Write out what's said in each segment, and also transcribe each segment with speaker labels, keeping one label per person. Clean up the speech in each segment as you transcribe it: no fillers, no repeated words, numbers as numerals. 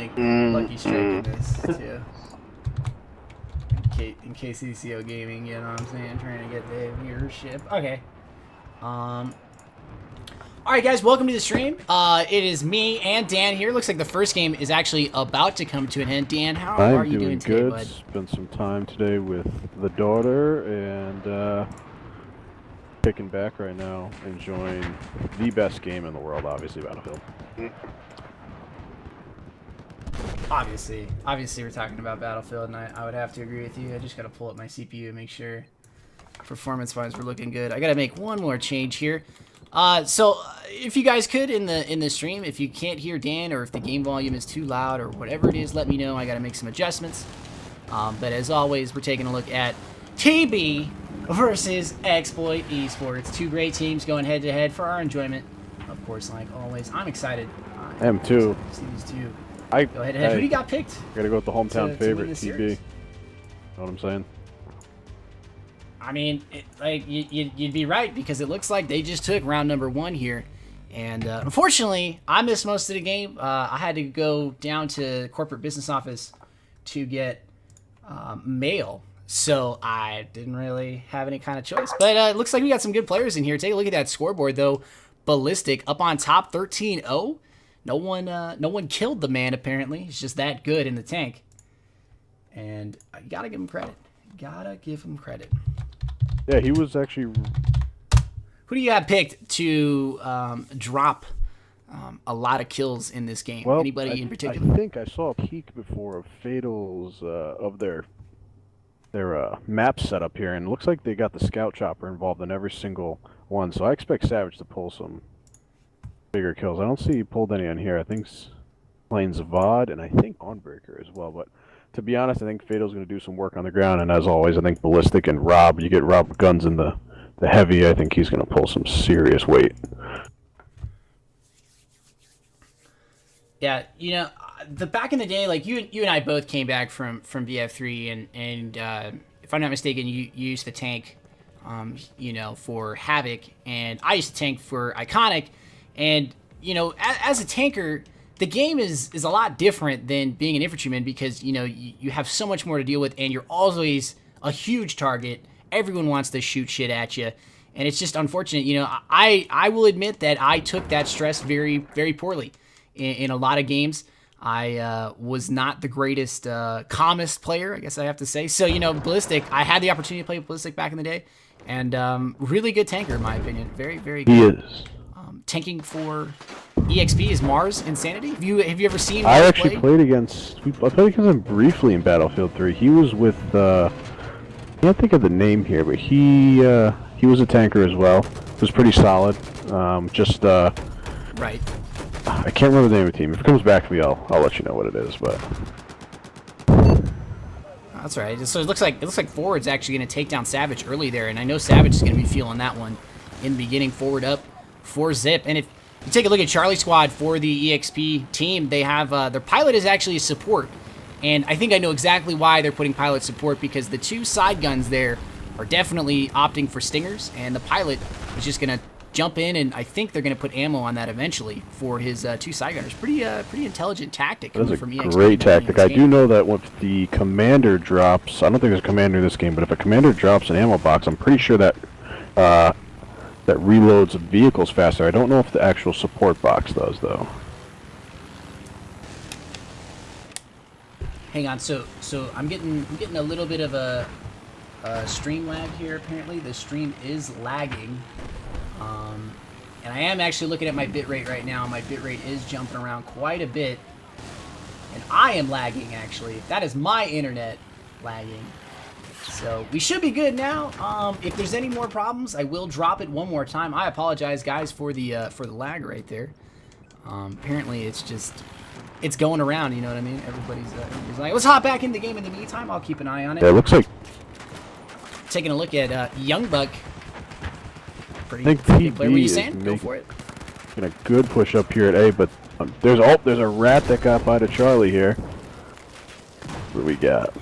Speaker 1: link Lucky Strike in this too. In KCCO Gaming, you know what I'm saying? Trying to get the viewership. Okay. Alright guys, welcome to the stream. It is me and Dan here. Looks like the first game is actually about to come to an end. Dan, how are you doing today, bud?
Speaker 2: Spent some time today with the daughter and kicking back right now, enjoying the best game in the world, obviously, Battlefield.
Speaker 1: Obviously we're talking about Battlefield, and I would have to agree with you. I just gotta pull up my CPU and make sure performance-wise we're looking good. I gotta make one more change here. So if you guys could in the stream, if you can't hear Dan or if the game volume is too loud or whatever it is, let me know. I gotta make some adjustments. But as always, we're taking a look at TB versus Exploit Esports. Two great teams going head-to-head for our enjoyment. Of course, like always, I'm excited.
Speaker 2: I am too.
Speaker 1: To see these two go
Speaker 2: head-to-head.
Speaker 1: Who do you got picked?
Speaker 2: Gotta go with the hometown favorite, TB.
Speaker 1: Series?
Speaker 2: Know what I'm saying?
Speaker 1: I mean, you'd be right, because it looks like they just took round number 1 here. And unfortunately, I missed most of the game. I had to go down to corporate business office to get mail. So I didn't really have any kind of choice. But it looks like we got some good players in here. Take a look at that scoreboard, though. Ballistic up on top, 13-0. No one killed the man, apparently. He's just that good in the tank. And I gotta give him credit. Gotta give him credit.
Speaker 2: Yeah, he was actually...
Speaker 1: Who do you have picked to drop a lot of kills in this game?
Speaker 2: Well,
Speaker 1: anybody in particular?
Speaker 2: I think I saw a peek before of Fatal's of their map setup here, and it looks like they got the scout chopper involved in every single one. So I expect Savage to pull some bigger kills. I don't see he pulled any on here. I think playing Zavad and I think Dawnbreaker as well. But to be honest, I think Fatal's going to do some work on the ground, and as always, I think Ballistic and Rob, you get Rob with guns in the heavy, I think he's going to pull some serious weight.
Speaker 1: Yeah, you know, the back in the day, like you and I both came back from BF3, and if I'm not mistaken, you used the tank, you know, for Havoc, and I used to tank for Iconic, and you know, as a tanker, the game is a lot different than being an infantryman, because you know you have so much more to deal with, and you're always a huge target. Everyone wants to shoot shit at you, and it's just unfortunate. You know, I will admit that I took that stress very, very poorly in a lot of games. I was not the greatest, calmest player, I guess I have to say. So, you know, Ballistic, I had the opportunity to play Ballistic back in the day, and really good tanker, in my opinion. Very, very good.
Speaker 2: He is.
Speaker 1: Tanking for eXp is Mars Insanity. Have you ever seen Mars
Speaker 2: I actually played against him briefly in Battlefield 3. He was with, I can't think of the name here, but he was a tanker as well. Was pretty solid.
Speaker 1: Right.
Speaker 2: I can't remember the name of the team. If it comes back to me, I'll let you know what it is. But
Speaker 1: that's right. So it looks like Forward's actually going to take down Savage early there, and I know Savage is going to be feeling that one in the beginning. Forward up for Zip, and if you take a look at Charlie Squad for the EXP team, they have their pilot is actually a support, and I think I know exactly why they're putting pilot support, because the two side guns there are definitely opting for stingers, and the pilot is just going to jump in, and I think they're going to put ammo on that eventually for his two side gunners. Pretty intelligent tactic coming from EXP.
Speaker 2: Great tactic. I do know that if the commander drops, I don't think there's a commander in this game, but if a commander drops an ammo box, I'm pretty sure that that reloads vehicles faster. I don't know if the actual support box does, though.
Speaker 1: Hang on, so I'm getting a little bit of a stream lag here. Apparently, the stream is lagging, and I am actually looking at my bitrate right now. My bitrate is jumping around quite a bit, and I am lagging. Actually, that is my internet lagging. So we should be good now. If there's any more problems, I will drop it one more time. I apologize, guys, for the lag right there. Apparently, it's going around. You know what I mean? Everybody's like, let's hop back in the game. In the meantime, I'll keep an eye on it.
Speaker 2: Yeah, it looks like
Speaker 1: taking a look at Young Buck.
Speaker 2: I think TB
Speaker 1: player. What are you saying? Go for it.
Speaker 2: A good push up here at A, but there's a rat that got by to Charlie here. What do we got?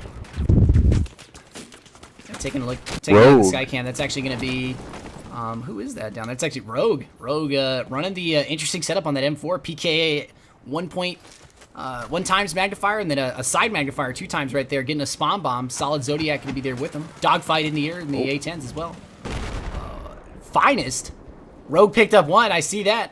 Speaker 1: Taking a look at the Skycam, that's actually going to be, who is that down there? That's actually Rogue. Rogue running the interesting setup on that M4. PKA 1.0 one times magnifier and then a side magnifier 2 times right there, getting a spawn bomb. Solid Zodiac going to be there with him. Dogfight in the air in the A10s as well. Finest. Rogue picked up 1. I see that.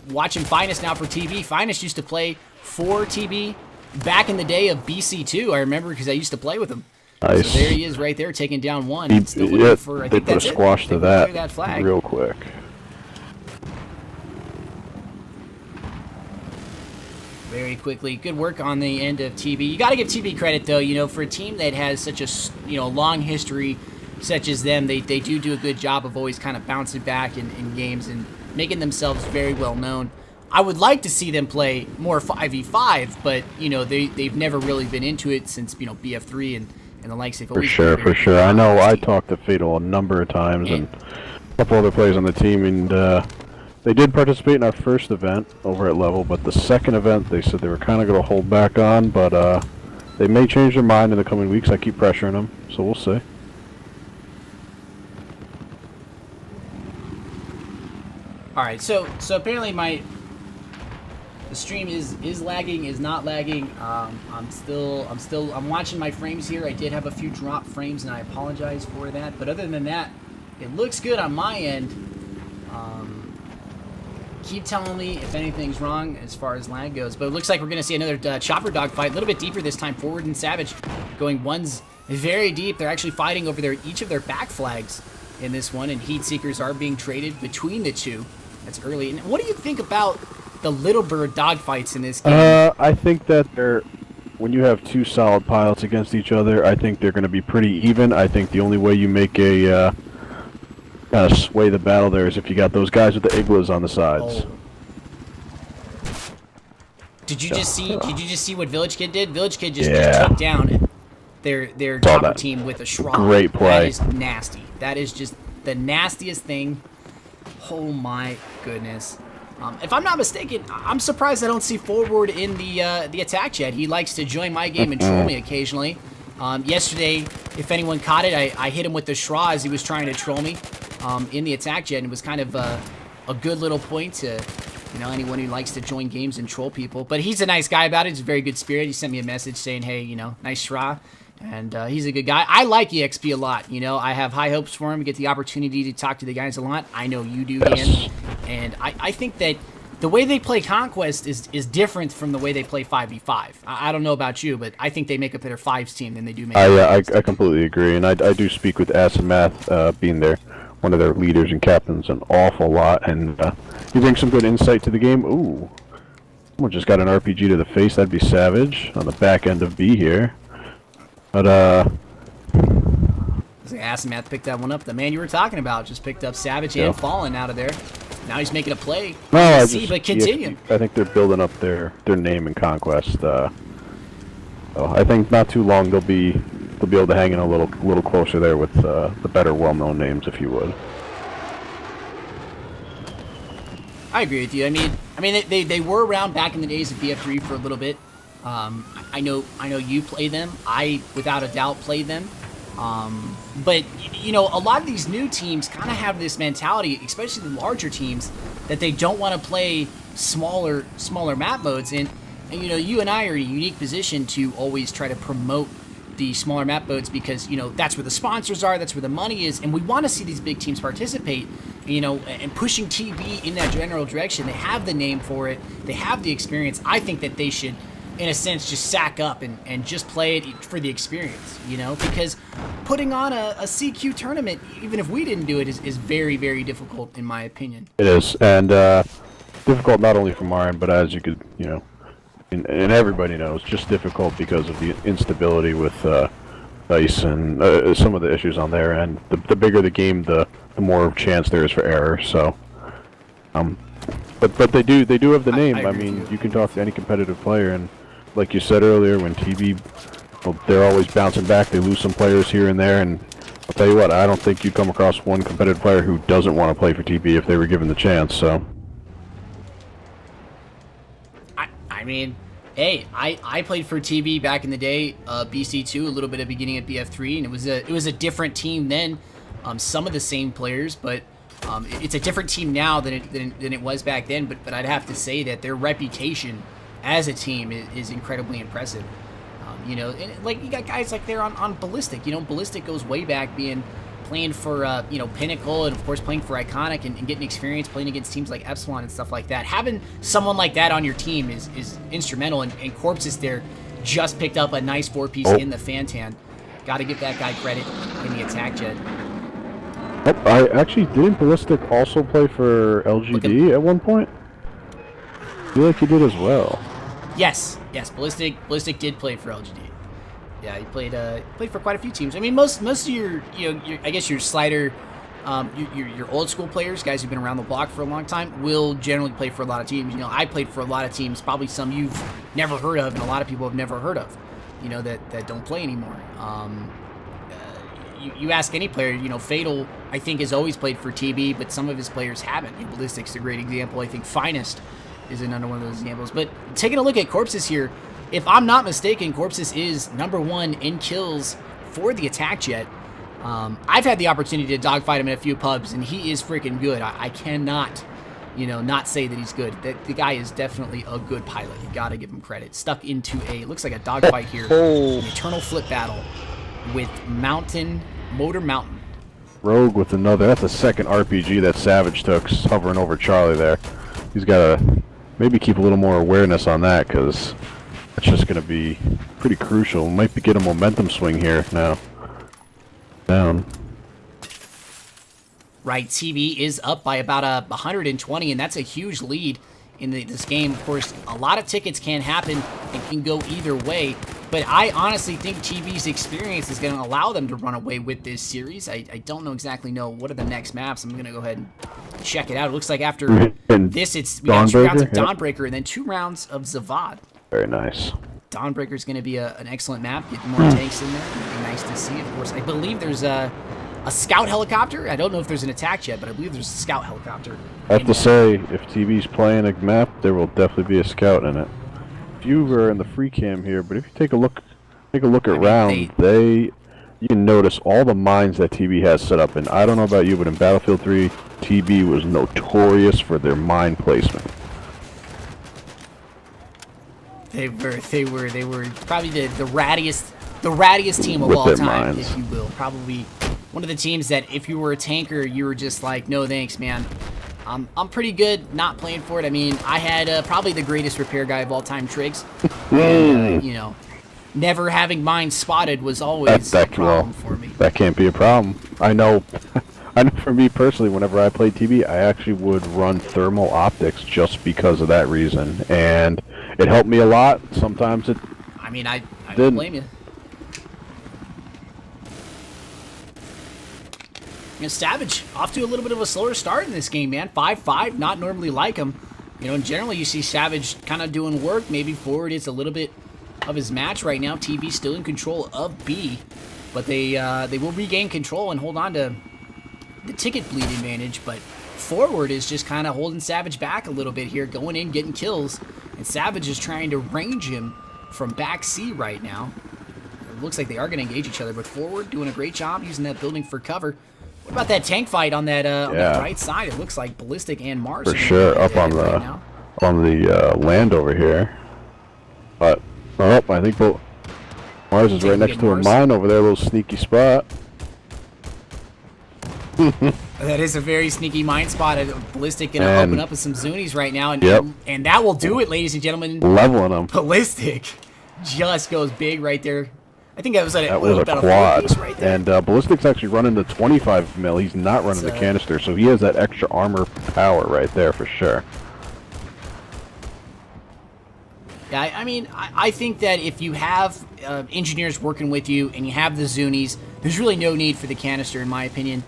Speaker 1: Watching Finest now for TB. Finest used to play for TB back in the day of BC2. I remember because I used to play with him.
Speaker 2: Nice.
Speaker 1: So there he is right there, taking down 1.
Speaker 2: He,
Speaker 1: Still looking for, I
Speaker 2: they
Speaker 1: think
Speaker 2: put
Speaker 1: that's
Speaker 2: a squash
Speaker 1: it.
Speaker 2: to that
Speaker 1: flag.
Speaker 2: real quick.
Speaker 1: Very quickly. Good work on the end of TB. You got to give TB credit, though. You know, for a team that has such a long history such as them, they do a good job of always kind of bouncing back in games and making themselves very well known. I would like to see them play more 5v5, but, you know, they've never really been into it since, you know, BF3 and the likes.
Speaker 2: For sure. I know I talked to Fatal a number of times and a couple other players on the team, and they did participate in our first event over at Level, but the second event they said they were kind of going to hold back on, but they may change their mind in the coming weeks. I keep pressuring them, so we'll see.
Speaker 1: All right, so apparently the stream is lagging, is not lagging. I'm watching my frames here. I did have a few drop frames, and I apologize for that. But other than that, it looks good on my end. Keep telling me if anything's wrong as far as lag goes. But it looks like we're going to see another chopper dog fight, a little bit deeper this time. Forward and Savage going ones very deep. They're actually fighting over each of their back flags in this one, and Heat Seekers are being traded between the two. That's early. And what do you think about the Little Bird dogfights in this game?
Speaker 2: I think that when you have 2 solid pilots against each other, I think they're going to be pretty even. I think the only way you make a kind of sway the battle there is if you got those guys with the iglas on the sides.
Speaker 1: Oh. Did you just see what Village Kid did? Village Kid just took down their chopper team with a Shroud.
Speaker 2: Great play.
Speaker 1: That is nasty. That is just the nastiest thing. Oh my goodness. If I'm not mistaken, I'm surprised I don't see Forward in the attack jet. He likes to join my game and troll me occasionally. Yesterday, if anyone caught it, I hit him with the Shra as he was trying to troll me in the attack jet, and it was kind of a good little point to, you know, anyone who likes to join games and troll people. But he's a nice guy about it. He's a very good spirit. He sent me a message saying, hey, you know, nice Shra. And he's a good guy. I like eXp a lot. You know, I have high hopes for him. Get the opportunity to talk to the guys a lot. I know you do, Dan. And I think that the way they play Conquest is different from the way they play 5v5. I don't know about you, but I think they make a better 5s team than they do make
Speaker 2: I completely agree. And I do speak with Asimath, being one of their leaders and captains, an awful lot. And he brings some good insight to the game. Ooh. Someone just got an RPG to the face. That'd be Savage on the back end of B here. But
Speaker 1: Asimath picked that one up. The man you were talking about just picked up Savage and Fallen out of there. Now he's making a play.
Speaker 2: No,
Speaker 1: but continue.
Speaker 2: I think they're building up their name in Conquest. So I think not too long they'll be able to hang in a little closer there with the better well-known names, if you would.
Speaker 1: I agree with you. I mean, they were around back in the days of BF3 for a little bit. I know you play them. I, without a doubt, played them. But, you know, a lot of these new teams kind of have this mentality, especially the larger teams, that they don't want to play smaller map modes. And, you know, you and I are in a unique position to always try to promote the smaller map modes because, you know, that's where the sponsors are, that's where the money is, and we want to see these big teams participate, you know, and pushing TB in that general direction. They have the name for it. They have the experience. I think that they should, in a sense, just sack up and just play it for the experience, you know, because putting on a CQ tournament, even if we didn't do it, is very, very difficult, in my opinion.
Speaker 2: It is, and difficult not only from our end, but as you could, you know, and everybody knows, just difficult because of the instability with ice and some of the issues on their end. The bigger the game, the more chance there is for error. So, but they do have the name. I mean, you can talk to any competitive player, and like you said earlier, when TB, well, they're always bouncing back. They lose some players here and there, and I'll tell you what, I don't think you'd come across one competitive player who doesn't want to play for TB if they were given the chance. So.
Speaker 1: I mean, hey, I played for TB back in the day, BC2, a little bit at the beginning of BF3, and it was a different team then. Some of the same players, but it's a different team now than it was back then. But I'd have to say that their reputation as a team is incredibly impressive. You know, and like you got guys like there on Ballistic. You know, Ballistic goes way back, playing for you know, Pinnacle, and of course playing for Iconic, and getting experience playing against teams like Epsilon and stuff like that. Having someone like that on your team is instrumental. And Corpses there just picked up a nice 4-piece in the Fantan. Got to give that guy credit in the attack jet.
Speaker 2: Oh, I actually didn't Ballistic also play for LGD at one point? I feel like he did as well.
Speaker 1: Yes, Ballistic did play for LGD. Yeah, he played for quite a few teams. I mean, most of your, you know, I guess your slider, your old school players, guys who've been around the block for a long time, will generally play for a lot of teams. You know, I played for a lot of teams, probably some you've never heard of, and a lot of people have never heard of. You know, that don't play anymore. You ask any player, you know, Fatal, I think, has always played for TB, but some of his players haven't. You know, Ballistic's a great example. I think Finest is another one of those examples. But taking a look at Corpses here, if I'm not mistaken, Corpses is #1 in kills for the attack jet. I've had the opportunity to dogfight him in a few pubs, and he is freaking good. I cannot, you know, not say that he's good. The guy is definitely a good pilot. You got to give him credit. Stuck into it looks like a dogfight here. An eternal flip battle with Motor Mountain.
Speaker 2: Rogue with another. That's the second RPG that Savage took, hovering over Charlie there. He's got to maybe keep a little more awareness on that, because that's just going to be pretty crucial. Might get a momentum swing here now. Down.
Speaker 1: Right, TV is up by about 120, and that's a huge lead in this game. Of course, a lot of tickets can happen and can go either way, but I honestly think TV's experience is going to allow them to run away with this series. I don't exactly know what are the next maps. I'm going to go ahead and check it out. It looks like after this, we got 2 rounds of Dawnbreaker and then 2 rounds of Zavad.
Speaker 2: Very nice.
Speaker 1: Dawnbreaker is going to be an excellent map. Get more tanks in there. It'd be nice to see. Of course, I believe there's a scout helicopter. I don't know if there's an attack jet, but I believe there's a scout helicopter.
Speaker 2: I have to say, if TV's playing a map, there will definitely be a scout in it. If you were in the free cam here, but if you take a look around, you can notice all the mines that TV has set up. And I don't know about you, but in Battlefield 3, TV was notorious for their mine placement.
Speaker 1: They were probably the rattiest team of all time, if you will. Probably one of the teams that if you were a tanker, you were just like, no thanks, man. I'm pretty good not playing for it. I mean, I had probably the greatest repair guy of all time, Triggs. And, you know, never having mine spotted was always a problem for me.
Speaker 2: That can't be a problem. I know for me personally, whenever I played TV, I actually would run thermal optics just because of that reason. And it helped me a lot. Sometimes it
Speaker 1: I mean, I don't blame you. You know, Savage off to a little bit of a slower start in this game, man. 5-5, not normally like him. You know, and generally you see Savage kind of doing work. Maybe forward is a little bit of his match right now. TV still in control of B, but they will regain control and hold on to the ticket bleed advantage. But forward is just kind of holding Savage back a little bit here, going in, getting kills, and Savage is trying to range him from back C right now. It looks like they are going to engage each other, but forward doing a great job using that building for cover. What about that tank fight on that right side? It looks like Ballistic and Mars
Speaker 2: for sure up on the land over here. But I think Mars is right next to a mine over there, a little sneaky spot.
Speaker 1: That is a very sneaky mine spot. Ballistic going to open up with some Zunies right now, and that will do it, ladies and gentlemen.
Speaker 2: Leveling them.
Speaker 1: Ballistic just goes big right there. I think that was
Speaker 2: a quad. Right there. And Ballistic's actually running the 25 mil. He's not running the canister, so he has that extra armor power right there for sure.
Speaker 1: Yeah, I mean, I think that if you have engineers working with you and you have the Zunies, there's really no need for the canister, in my opinion.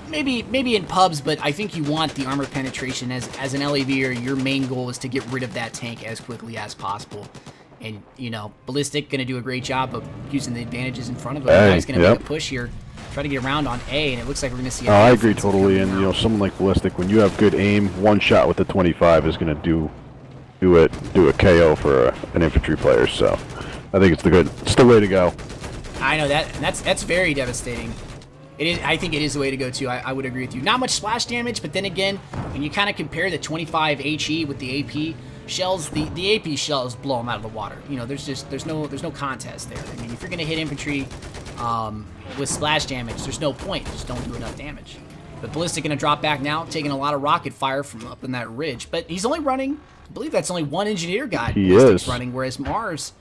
Speaker 1: Maybe in pubs, but I think you want the armor penetration as an LAVer. Your main goal is to get rid of that tank as quickly as possible. And, you know, Ballistic going to do a great job of using the advantages in front of him. He's going to make a push here, try to get around on A, and it looks like we're going to see
Speaker 2: I agree totally, and, you know, someone like Ballistic, when you have good aim, one shot with the 25 is going to do a KO for an infantry player, so I think it's the way to go.
Speaker 1: I know that's very devastating. It is. I think it is the way to go too. I would agree with you. Not much splash damage, but then again, when you kind of compare the 25 HE with the AP, shells, the AP shells blow them out of the water. You know, there's no contest there. I mean, if you're gonna hit infantry with splash damage, there's no point. Just don't do enough damage. But Ballistic gonna drop back now, taking a lot of rocket fire from up in that ridge. But he's only running, I believe that's only one engineer guy.
Speaker 2: He
Speaker 1: Ballistic's
Speaker 2: is
Speaker 1: running, whereas Mars,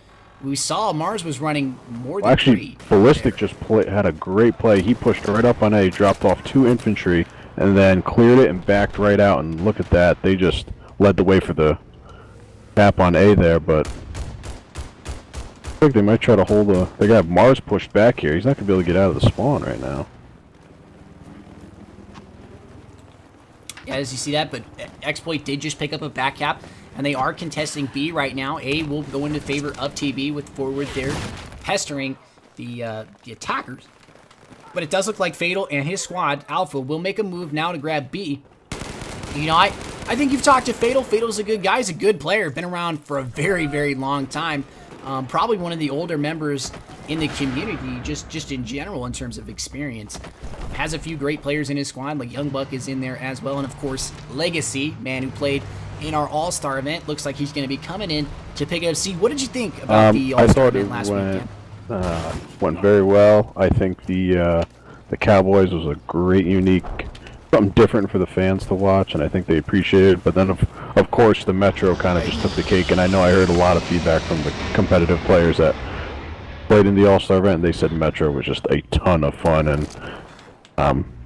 Speaker 1: we saw Mars was running more than
Speaker 2: actually,
Speaker 1: 3.
Speaker 2: Ballistic just had a great play. He pushed right up on A, dropped off 2 infantry, and then cleared it and backed right out. And look at that, they just led the way for the tap on A there. But I think they might try to hold a. They got Mars pushed back here. He's not gonna be able to get out of the spawn right now.
Speaker 1: Yeah, as you see that, but Exploit did just pick up a back cap, and they are contesting B right now. A will go into favor of TB with Forward there, pestering the attackers. But it does look like Fatal and his squad, Alpha, will make a move now to grab B. You know, I think you've talked to Fatal. Fatal's a good guy. He's a good player. Been around for a very, very long time. Probably one of the older members in the community, just in general in terms of experience. Has a few great players in his squad, like Young Buck is in there as well. And, of course, Legacy, man who played in our All-Star event. Looks like he's going to be coming in to pick up C. What did you think about the All-Star event last weekend?
Speaker 2: Went very well. I think the Cowboys was a great, unique, something different for the fans to watch, and I think they appreciated it. But then, of course, the Metro kind of just took the cake, and I know I heard a lot of feedback from the competitive players that played in the All-Star event, and they said Metro was just a ton of fun. And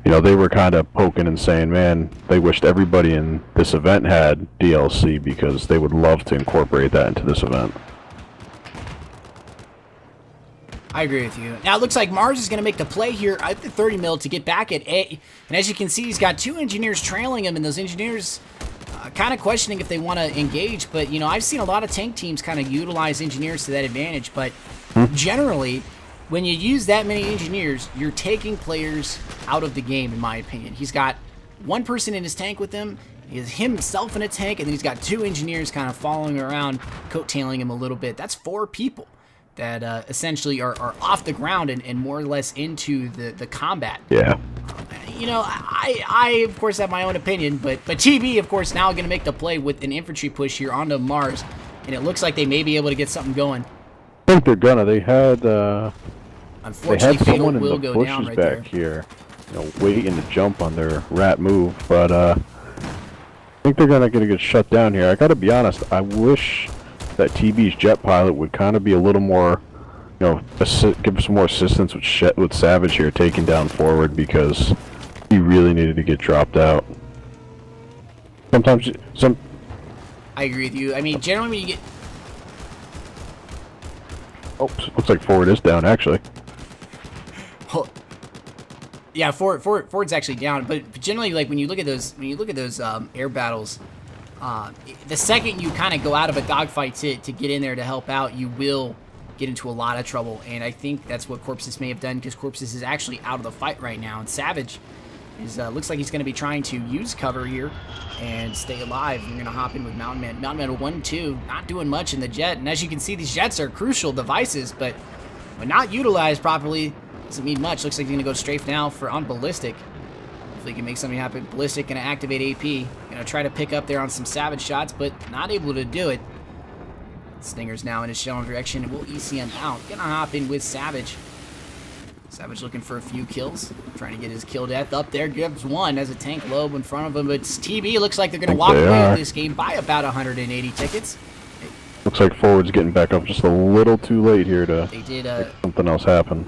Speaker 2: you know, they were kind of poking and saying, man, they wished everybody in this event had DLC because they would love to incorporate that into this event.
Speaker 1: I agree with you. Now, it looks like Mars is going to make the play here at the 30 mil to get back at A. And as you can see, he's got 2 engineers trailing him, and those engineers kind of questioning if they want to engage. But, you know, I've seen a lot of tank teams kind of utilize engineers to that advantage. But generally, when you use that many engineers, you're taking players out of the game, in my opinion. He's got 1 person in his tank with him. He has himself in a tank, and then he's got 2 engineers kind of following around, coattailing him a little bit. That's 4 people that essentially are off the ground and more or less into the combat.
Speaker 2: Yeah.
Speaker 1: You know, I of course have my own opinion, but TB, of course, now going to make the play with an infantry push here onto Mars, and it looks like they may be able to get something going.
Speaker 2: I think they're gonna. They had
Speaker 1: Unfortunately,
Speaker 2: someone in
Speaker 1: will
Speaker 2: the
Speaker 1: go down
Speaker 2: bushes
Speaker 1: right
Speaker 2: back here, you know, waiting to jump on their rat move, but I think they're gonna get shut down here. I gotta be honest, I wish that TB's jet pilot would kind of be a little more, you know, give some more assistance with Savage here taking down Forward, because he really needed to get dropped out. Sometimes
Speaker 1: I agree with you. I mean, generally when you get...
Speaker 2: Oh, looks like Forward is down, actually.
Speaker 1: Yeah, Ford's actually down, but generally, like when you look at those, air battles, the second you kind of go out of a dogfight to get in there to help out, you will get into a lot of trouble. And I think that's what Corpses may have done, because Corpses is actually out of the fight right now, and Savage is looks like he's going to be trying to use cover here and stay alive. You're going to hop in with Mountain Man. Mountain Man 1-2, not doing much in the jet, and as you can see, these jets are crucial devices, but when not utilized properly, doesn't mean much. Looks like he's going to go strafe now on Ballistic. Hopefully he can make something happen. Ballistic going to activate AP. Going to try to pick up there on some Savage shots, but not able to do it. Stinger's now in his shell direction, and we'll ECM out. Going to hop in with Savage. Savage looking for a few kills. Trying to get his kill death up there. Gives 1 as a tank lobe in front of him, but TB looks like they're going to walk away with this game by about 180 tickets.
Speaker 2: Looks like Forward's getting back up just a little too late here to make something else happen.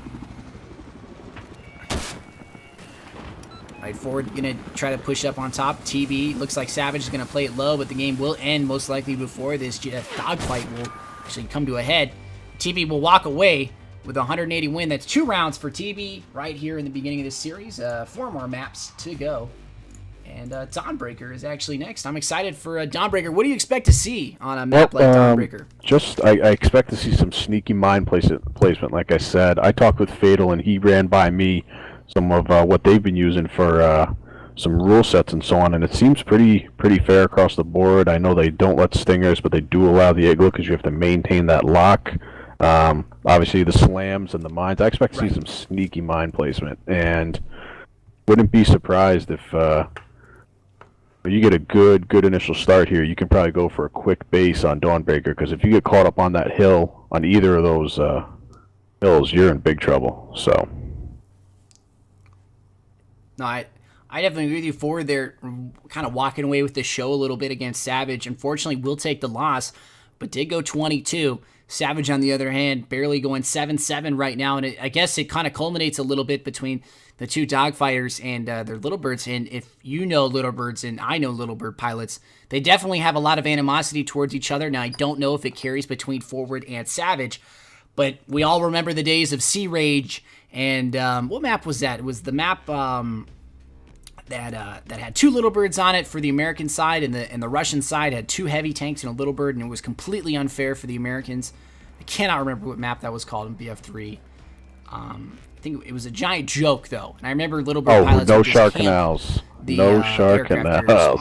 Speaker 1: Alright, Forward gonna try to push up on top. TB looks like Savage is gonna play it low, but the game will end most likely before this dogfight will actually come to a head. TB will walk away with a 180 win. That's 2 rounds for TB right here in the beginning of this series. 4 more maps to go. And Dawnbreaker is actually next. I'm excited for Dawnbreaker. What do you expect to see on a map like Dawnbreaker?
Speaker 2: I expect to see some sneaky mine placement, like I said. I talked with Fatal, and he ran by me some of what they've been using for some rule sets and so on, and it seems pretty fair across the board. I know they don't let stingers, but they do allow the igloo because you have to maintain that lock. Obviously, the slams and the mines. I expect to see some sneaky mine placement, and wouldn't be surprised if But you get a good initial start here. You can probably go for a quick base on Dawnbreaker, because if you get caught up on that hill, on either of those hills, you're in big trouble. So.
Speaker 1: No, I definitely agree with you. Forward, they're kind of walking away with the show a little bit against Savage. Unfortunately, will take the loss, but did go 22. Savage, on the other hand, barely going 7-7 right now, and I guess it kind of culminates a little bit between the two dogfighters and their Little Birds. And if you know Little Birds and I know Little Bird pilots, they definitely have a lot of animosity towards each other. Now, I don't know if it carries between Forward and Savage, but we all remember the days of Sea Rage. And what map was that? It was the map that had two Little Birds on it for the American side, and the Russian side had two heavy tanks and a Little Bird, and it was completely unfair for the Americans. I cannot remember what map that was called in BF3. I think it was a giant joke, though. And I remember Little Bird pilots.
Speaker 2: No shark canals. No shark canals.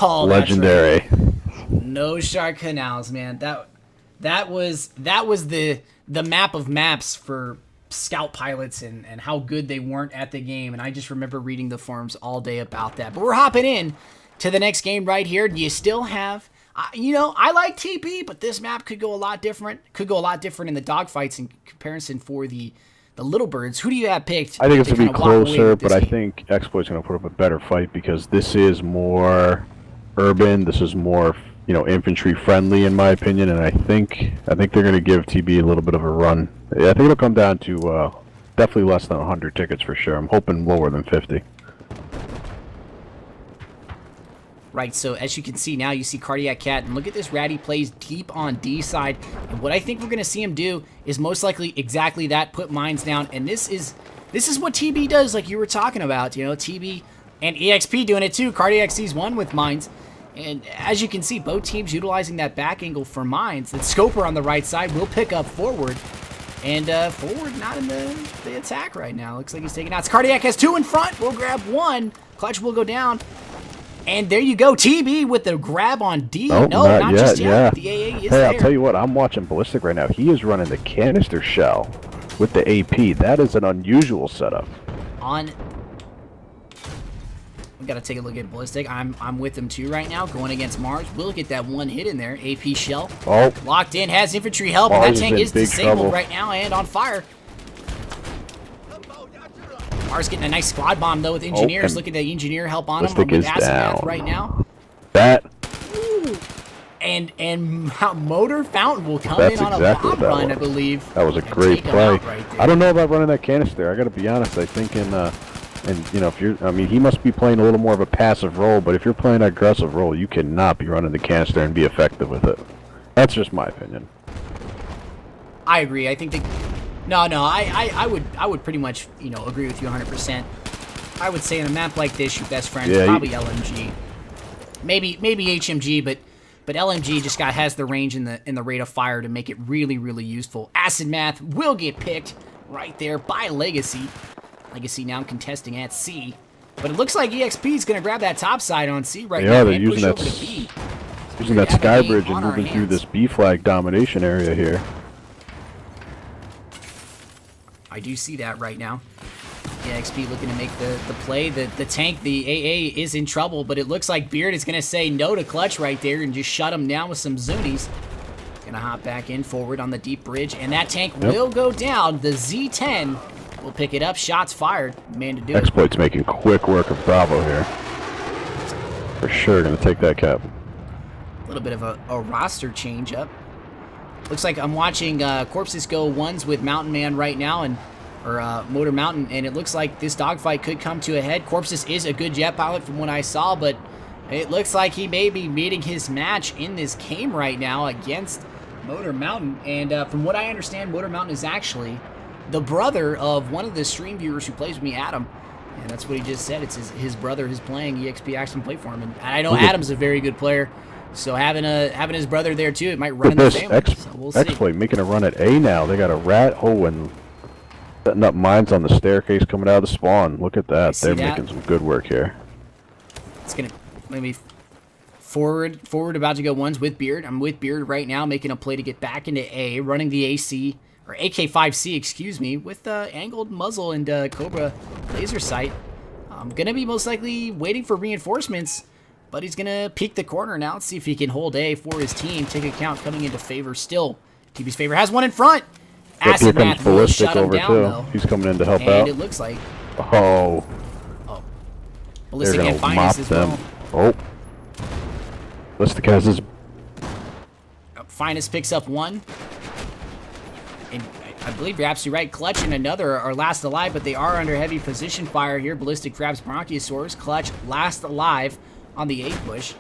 Speaker 1: Oh,
Speaker 2: legendary.
Speaker 1: Right. No shark canals, man. That was the map of maps for scout pilots and how good they weren't at the game. And I just remember reading the forums all day about that. But we're hopping in to the next game right here. Do you still have... I like TP, but this map could go a lot different. Could go a lot different in the dogfights in comparison for the Little Birds. Who do you have picked?
Speaker 2: I think it's going to be closer, but I think Exploit's going to put up a better fight, because this is more urban. This is more, infantry friendly, in my opinion, and I think they're going to give TB a little bit of a run. I think it'll come down to definitely less than 100 tickets for sure. I'm hoping lower than 50.
Speaker 1: Right, so as you can see now, you see Cardiac Cat, and look at this Ratty plays deep on D side, and what I think we're going to see him do is most likely exactly that, put mines down, and this is what TB does, like you were talking about, TB and eXp doing it too. Cardiac sees one with mines, and as you can see, both teams utilizing that back angle for mines. The Scoper on the right side will pick up Forward, and Forward not in the attack right now. Looks like he's taking out. Cardiac has two in front, we'll grab one, Clutch will go down. And there you go, TB with the grab on D.
Speaker 2: Oh,
Speaker 1: no, not
Speaker 2: yet,
Speaker 1: just yet.
Speaker 2: yeah.
Speaker 1: The AA is
Speaker 2: hey,
Speaker 1: there.
Speaker 2: I'll tell you what, I'm watching Ballistic right now. He is running the canister shell with the AP. That is an unusual setup.
Speaker 1: We got to take a look at Ballistic. I'm with him too right now, going against Mars. We'll get that one hit in there. AP shell.
Speaker 2: Oh.
Speaker 1: Locked in, has infantry help. And that tank is disabled right now and on fire. Mars getting a nice squad bomb, though, with engineers. Look at the engineer help on him with acid bath right now.
Speaker 2: Ooh.
Speaker 1: And Motor Fountain will come in on a bomb run, I believe.
Speaker 2: That was a great play. I don't know about running that canister. I got to be honest. I think he must be playing a little more of a passive role, but if you're playing an aggressive role, you cannot be running the canister and be effective with it. That's just my opinion.
Speaker 1: I agree. I think I would pretty much, agree with you 100%. I would say in a map like this, your best friend is probably LMG. Maybe HMG, but LMG just has the range and the rate of fire to make it really, really useful. Acid Math will get picked right there by Legacy. Legacy now contesting at C. But it looks like eXp is going to grab that top side on C right now.
Speaker 2: Yeah, they're using that sky bridge and moving through this B flag domination area here.
Speaker 1: I do see that right now. eXp looking to make the play. The tank, the AA, is in trouble, but it looks like Beard is going to say no to Clutch right there and just shut him down with some Zunies. Going to hop back in forward on the deep bridge, and that tank will go down. The Z10 will pick it up. Shots fired. Man to do it.
Speaker 2: Exploit's making quick work of Bravo here. For sure going to take that cap.
Speaker 1: A little bit of a roster change up. Looks like I'm watching Corpses go ones with Mountain Man right now, or Motor Mountain, and it looks like this dogfight could come to a head. Corpses is a good jet pilot from what I saw, but it looks like he may be meeting his match in this game right now against Motor Mountain. And from what I understand, Motor Mountain is actually the brother of one of the stream viewers who plays with me, Adam. And that's what he just said. It's his brother who's playing. eXp actually play for him, and I know Adam's a very good player. So having his brother there too, it might run in the family. So we'll see.
Speaker 2: Exploit making a run at A now. They got a rat. And setting up mines on the staircase coming out of the spawn. Look at that. They're making some good work here.
Speaker 1: It's gonna maybe forward about to go ones with Beard. I'm with Beard right now, making a play to get back into A, running the AC or AK5C, excuse me, with angled muzzle and Cobra laser sight. I'm gonna be most likely waiting for reinforcements But he's going to peek the corner now. Let's see if he can hold A for his team. Take account coming into favor still. TB's favor has one in front.
Speaker 2: Yep, here comes
Speaker 1: Acid will
Speaker 2: Ballistic
Speaker 1: shut him
Speaker 2: over
Speaker 1: down,
Speaker 2: too.
Speaker 1: though.
Speaker 2: He's coming in to help
Speaker 1: And
Speaker 2: out.
Speaker 1: it looks like...
Speaker 2: Oh.
Speaker 1: Oh.
Speaker 2: They're
Speaker 1: Ballistic
Speaker 2: going
Speaker 1: and
Speaker 2: to
Speaker 1: Finest
Speaker 2: mop
Speaker 1: as
Speaker 2: them.
Speaker 1: well.
Speaker 2: Oh. Ballistic has his...
Speaker 1: Finest picks up one. And I believe you're absolutely right. Clutch and another are last alive, but they are under heavy position fire here. Ballistic grabs Bronchiosaurus. Clutch last alive on the A push.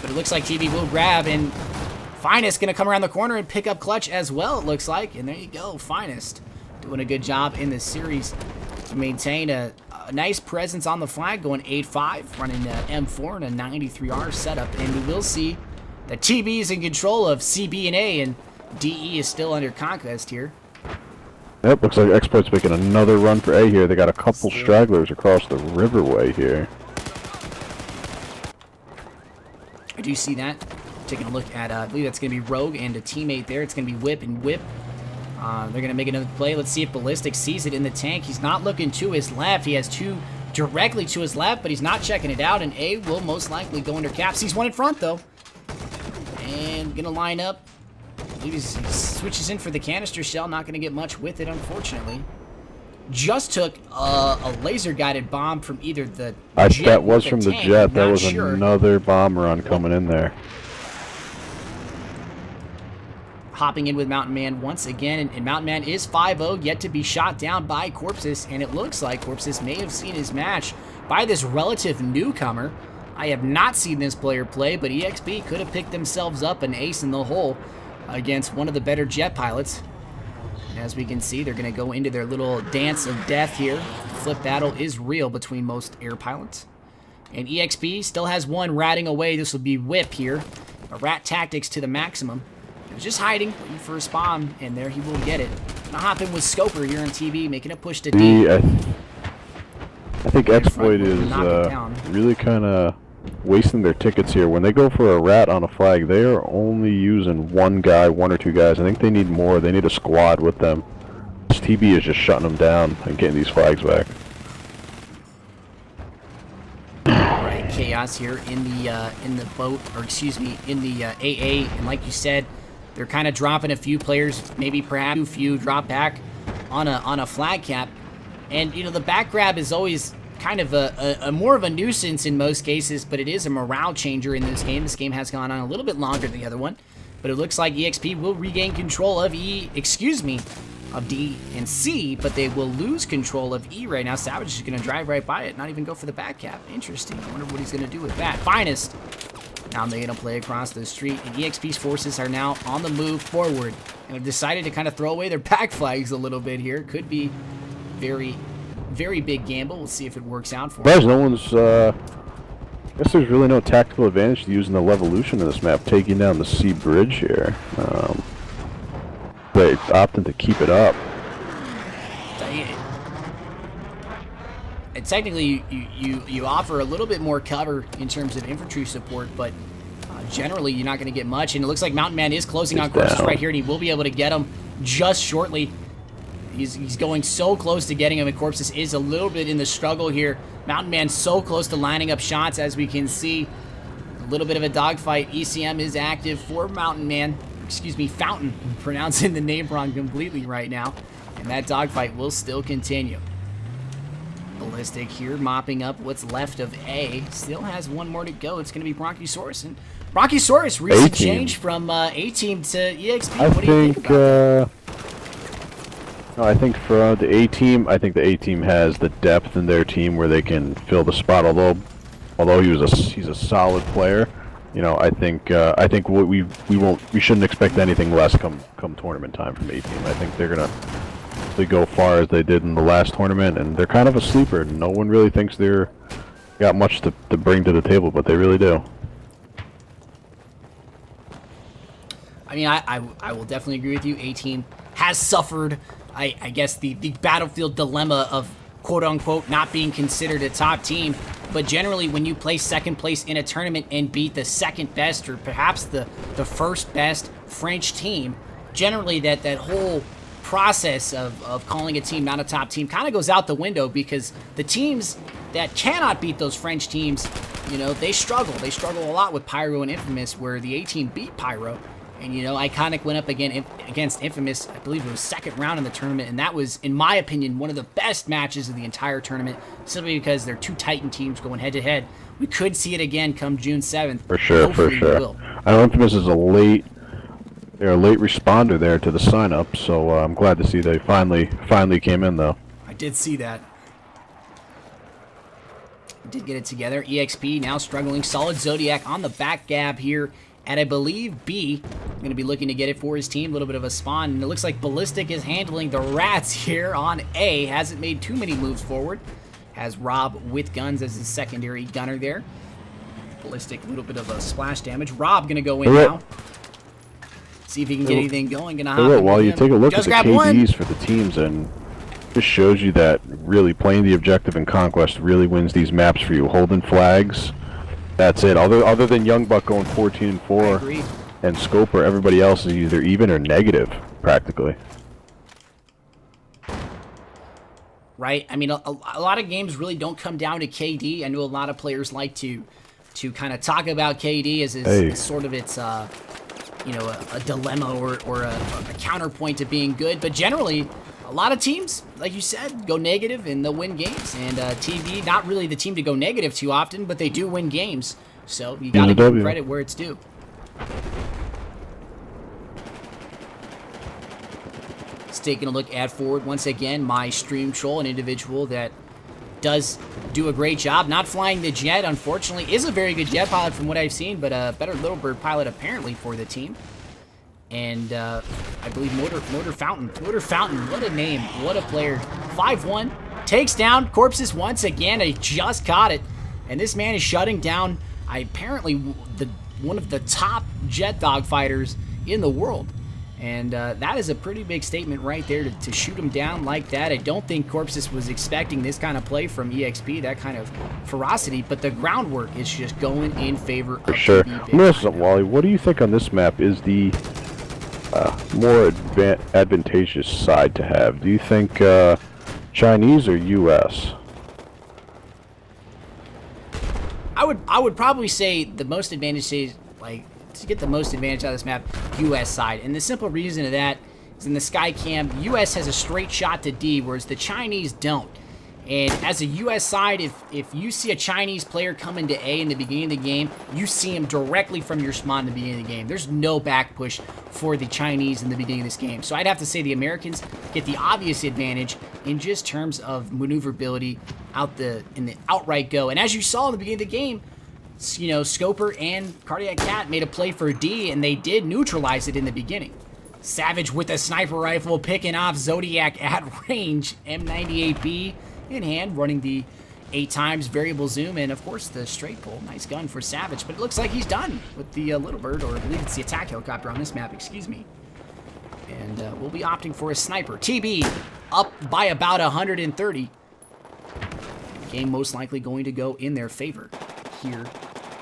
Speaker 1: But it looks like TV will grab, and Finest going to come around the corner and pick up Clutch as well, it looks like. And there you go, Finest doing a good job in this series to maintain a nice presence on the flag, going 8-5, running M4 and a 93R setup. And we will see that TB is in control of CB and A, and DE is still under conquest here.
Speaker 2: Yep, looks like Exploit's making another run for A here. They got a couple stragglers across the riverway here.
Speaker 1: I do see that. Taking a look at, I believe that's going to be Rogue and a teammate there. It's going to be Whip and Whip. They're going to make another play. Let's see if Ballistic sees it in the tank. He's not looking to his left. He has two directly to his left, but he's not checking it out, and A will most likely go under cap. Sees one in front, though. And going to line up. I believe he switches in for the canister shell. Not going to get much with it, unfortunately. Just took a laser-guided bomb from either the jet
Speaker 2: That was
Speaker 1: or
Speaker 2: from the
Speaker 1: tank.
Speaker 2: jet. That
Speaker 1: Not
Speaker 2: was
Speaker 1: sure.
Speaker 2: another bomb run coming in there.
Speaker 1: Hopping in with Mountain Man once again, and Mountain Man is 5-0, yet to be shot down by Corpses, and it looks like Corpses may have seen his match by this relative newcomer. I have not seen this player play, but eXp could have picked themselves up an ace in the hole against one of the better jet pilots. As we can see, they're going to go into their little dance of death here. Flip battle is real between most air pilots. And eXp still has one ratting away. This will be Whip here. A rat tactics to the maximum. He was just hiding, waiting for a spawn, and there he will get it. Gonna hop in with Scoper here on TV, making a push to D.
Speaker 2: I think Exploit is really kind of wasting their tickets here. When they go for a rat on a flag, they are only using one guy, one or two guys. I think they need more. They need a squad with them. This TB is just shutting them down and getting these flags back.
Speaker 1: Right, chaos here in the boat, or excuse me, in the AA, and like you said, they're kind of dropping a few players, maybe perhaps a few drop back on a flag cap, and you know the back grab is always kind of a more of a nuisance in most cases, but it is a morale changer in this game. This game has gone on a little bit longer than the other one, but it looks like eXp will regain control of of D and C, but they will lose control of E right now. Savage is going to drive right by it, not even go for the back cap. Interesting. I wonder what he's going to do with that. Finest. Now they're going to play across the street, and eXp's forces are now on the move forward, and have decided to kind of throw away their back flags a little bit here. Could be very, very big gamble. We'll see if it works out for them.
Speaker 2: No one's, I guess there's really no tactical advantage to using the Levolution in this map, taking down the C bridge here. They opting to keep it up.
Speaker 1: And technically, you offer a little bit more cover in terms of infantry support, but generally you're not going to get much. And it looks like Mountain Man is closing on Corpses right here, and he will be able to get him just shortly. He's going so close to getting him, and Corpses is a little bit in the struggle here. Mountain Man so close to lining up shots, as we can see. A little bit of a dogfight. ECM is active for Mountain Man. Excuse me, Fountain. I'm pronouncing the name wrong completely right now. And that dogfight will still continue. Ballistic here, mopping up what's left of A. Still has one more to go. It's going to be Bronchiosaurus. And Bronchiosaurus, recent change from A-Team to eXp. What do you think about that?
Speaker 2: No, I think for the A-Team, I think the A-Team has the depth in their team where they can fill the spot. Although he's a solid player, you know, I think we shouldn't expect anything less come tournament time from A-Team. I think they're gonna go far as they did in the last tournament, and they're kind of a sleeper. No one really thinks they're got much to bring to the table, but they really do.
Speaker 1: I mean, I will definitely agree with you. A-Team has suffered, I guess, the battlefield dilemma of quote-unquote not being considered a top team. But generally, when you play second place in a tournament and beat the second best, or perhaps the first best French team, generally that whole process of calling a team not a top team kind of goes out the window, because the teams that cannot beat those French teams you know, they struggle. They struggle a lot with Pyro and Infamous, where the A-Team beat Pyro. And, you know, Iconic went up again against Infamous, I believe it was second round in the tournament, and that was, in my opinion, one of the best matches of the entire tournament, simply because they're two Titan teams going head-to-head. We could see it again come June 7th.
Speaker 2: For sure, for sure. I know Infamous is they're a late responder there to the sign-up, so I'm glad to see they finally came in, though.
Speaker 1: I did see that. Did get it together. eXp now struggling. Solid Zodiac on the back gab here at, I believe, B. Going to be looking to get it for his team. A little bit of a spawn. And it looks like Ballistic is handling the rats here on A. Hasn't made too many moves forward. Has Rob with guns as his secondary gunner there. Ballistic, a little bit of a splash damage. Rob going to go in now. See if he can get anything going. Gonna hop in
Speaker 2: while you take a look
Speaker 1: at the
Speaker 2: KDs for the teams, and just shows you that really playing the objective in Conquest really wins these maps for you. Holding flags, that's it. Other than Young Buck going 14-4 and Scoper, everybody else is either even or negative, practically.
Speaker 1: Right? I mean, a lot of games really don't come down to KD. I know a lot of players like to kind of talk about KD as sort of its, you know, a dilemma or a counterpoint to being good. But generally, a lot of teams, like you said, go negative and they'll win games. And TV, not really the team to go negative too often, but they do win games. So you got to give credit where it's due. Just taking a look at Forward once again, my stream troll, an individual that does do a great job. Not flying the jet, unfortunately. Is a very good jet pilot from what I've seen, but a better Little Bird pilot apparently for the team. And I believe Motor Fountain. Motor Fountain, what a name. What a player. 5-1. Takes down Corpses once again. He just caught it. And this man is shutting down, apparently, one of the top jet dogfighters in the world. And that is a pretty big statement right there to shoot him down like that. I don't think Corpses was expecting this kind of play from eXp, that kind of ferocity, but the groundwork is just going in favor of
Speaker 2: sure. Wally, what do you think on this map is the more advantageous side to have? Do you think Chinese or US?
Speaker 1: I would probably say the most advantageous, like, to get the most advantage out of this map, US side. And the simple reason of that is in the sky cam, US has a straight shot to D, whereas the Chinese don't. And as a US side, if you see a Chinese player come into A in the beginning of the game, you see him directly from your spawn in the beginning of the game. There's no back push for the Chinese in the beginning of this game. So I'd have to say the Americans get the obvious advantage in just terms of maneuverability in the outright go. And as you saw in the beginning of the game, you know, Scoper and Cardiac Cat made a play for D, and they did neutralize it in the beginning. Savage with a sniper rifle, picking off Zodiac at range. M98B in hand, running the 8x variable zoom, and of course the straight pull. Nice gun for Savage, but it looks like he's done with the Little Bird, or I believe it's the attack helicopter on this map, excuse me. And we'll be opting for a sniper. TB up by about 130. Game most likely going to go in their favor here.